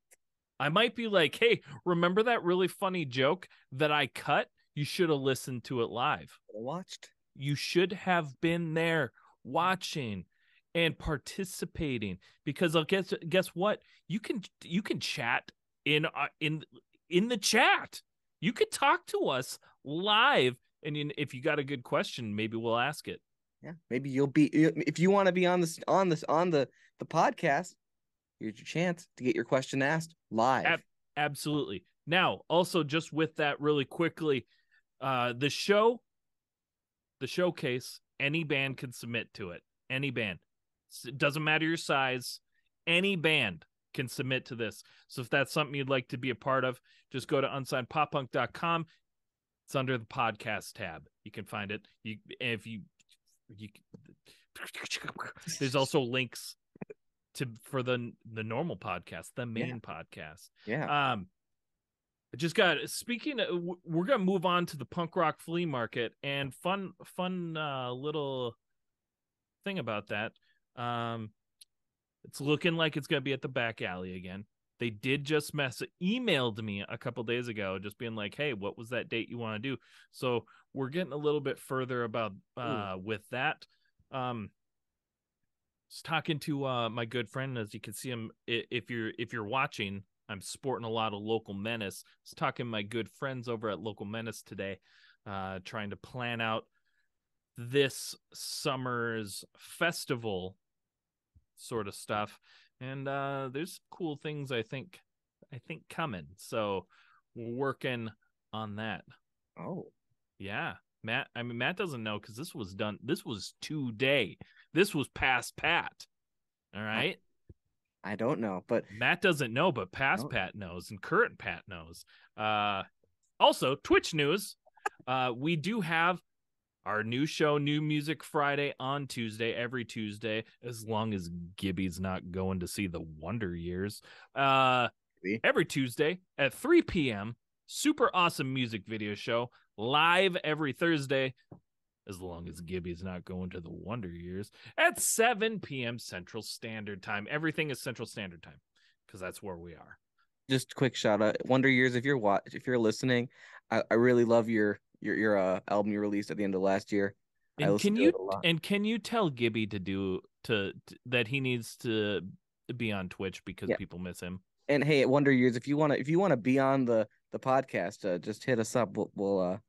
I might be like, hey, remember that really funny joke that I cut? You should have listened to it live. Watched. You should have been there watching and participating, because I'll guess what? You can chat in the chat. You could talk to us live, and if you got a good question, maybe we'll ask it. Yeah, maybe you'll be, if you want to be on the podcast, here's your chance to get your question asked live. Absolutely. Now, also, just with that really quickly, the Showcase, any band can submit to it. Any band. It doesn't matter your size. Any band can submit to this. So if that's something you'd like to be a part of, just go to unsignedpoppunk.com. It's under the podcast tab. You can find it. There's also links for the normal podcast, the main podcast. Yeah. We're gonna move on to the punk rock flea market, and fun little thing about that. It's looking like it's gonna be at the back alley again. They did just emailed me a couple days ago, just being like, hey, what was that date you want to do? So we're getting a little bit further about with that. I was talking to my good friend, as you can see him if you're watching. I'm sporting a lot of Local Menace. I was talking to my good friends over at Local Menace today, trying to plan out this summer's festival sort of stuff. And there's cool things I think coming. So we're working on that. Oh. Yeah. Matt doesn't know, because this was done. This was today. This was past Pat. All right. I don't know, but Matt doesn't know, but past Pat knows, and current Pat knows. Also, Twitch news. We do have Our new show, New Music Friday on Tuesday, every Tuesday, as long as Gibby's not going to see the Wonder Years. Every Tuesday at 3 p.m., super awesome music video show, live every Thursday, as long as Gibby's not going to the Wonder Years, at 7 p.m. Central Standard Time. Everything is Central Standard Time, because that's where we are. Just quick shout out, Wonder Years, if you're listening, I really love your album you released at the end of last year. And can you tell Gibby that he needs to be on Twitch because people miss him? And hey, at Wonder Years, if you want to be on the podcast, just hit us up. We'll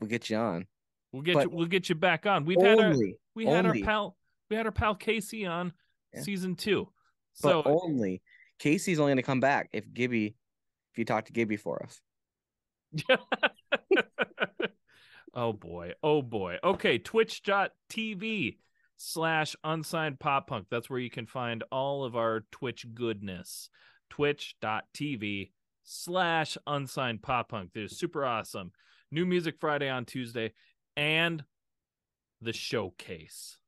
get you on. We'll get you back on. We had our pal Casey on season 2. So but Casey's only going to come back if you talk to Gibby for us. Oh boy. Okay, twitch.tv/unsigned pop punk. That's where you can find all of our Twitch goodness. Twitch.tv/unsigned pop punk. They're super awesome. New Music Friday on Tuesday and the showcase.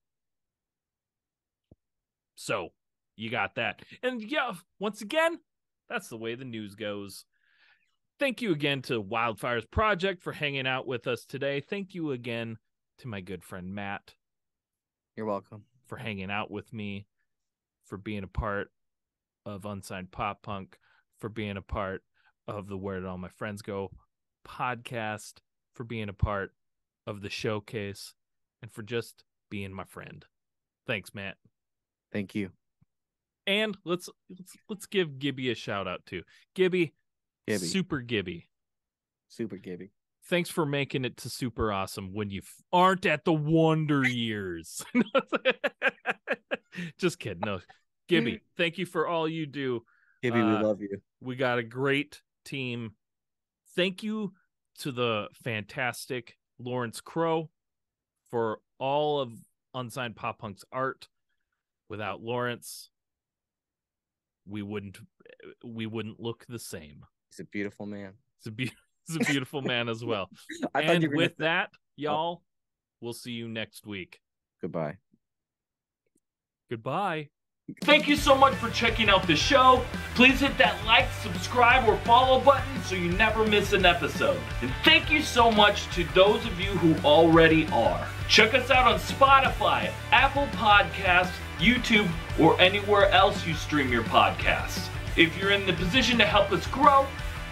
So you got that. And once again, that's the way the news goes. Thank you again to Wildfires Projekt for hanging out with us today. Thank you again to my good friend Matt. You're welcome. For hanging out with me, for being a part of Unsigned Pop Punk, for being a part of the Where Did All My Friends Go podcast, for being a part of the showcase, and for just being my friend. Thanks, Matt. Thank you. And let's give Gibby a shout out too. Gibby. Super Gibby. Thanks for making it to Super Awesome when you aren't at the Wonder Years. Just kidding. No, Gibby, thank you for all you do. Gibby, we love you. We got a great team. Thank you to the fantastic Lawrence Crow for all of Unsigned Pop Punk's art. Without Lawrence, we wouldn't look the same. He's a beautiful man. He's a beautiful man as well. And with that, y'all, we'll see you next week. Goodbye. Thank you so much for checking out the show. Please hit that like, subscribe, or follow button so you never miss an episode. And thank you so much to those of you who already are. Check us out on Spotify, Apple Podcasts, YouTube, or anywhere else you stream your podcasts. If you're in the position to help us grow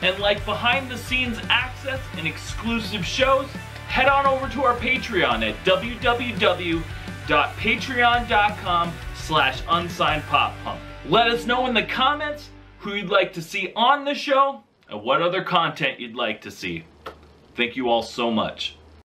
and like behind the scenes access and exclusive shows, head on over to our Patreon at www.patreon.com/unsignedpoppunk. Let us know in the comments who you'd like to see on the show and what other content you'd like to see. Thank you all so much.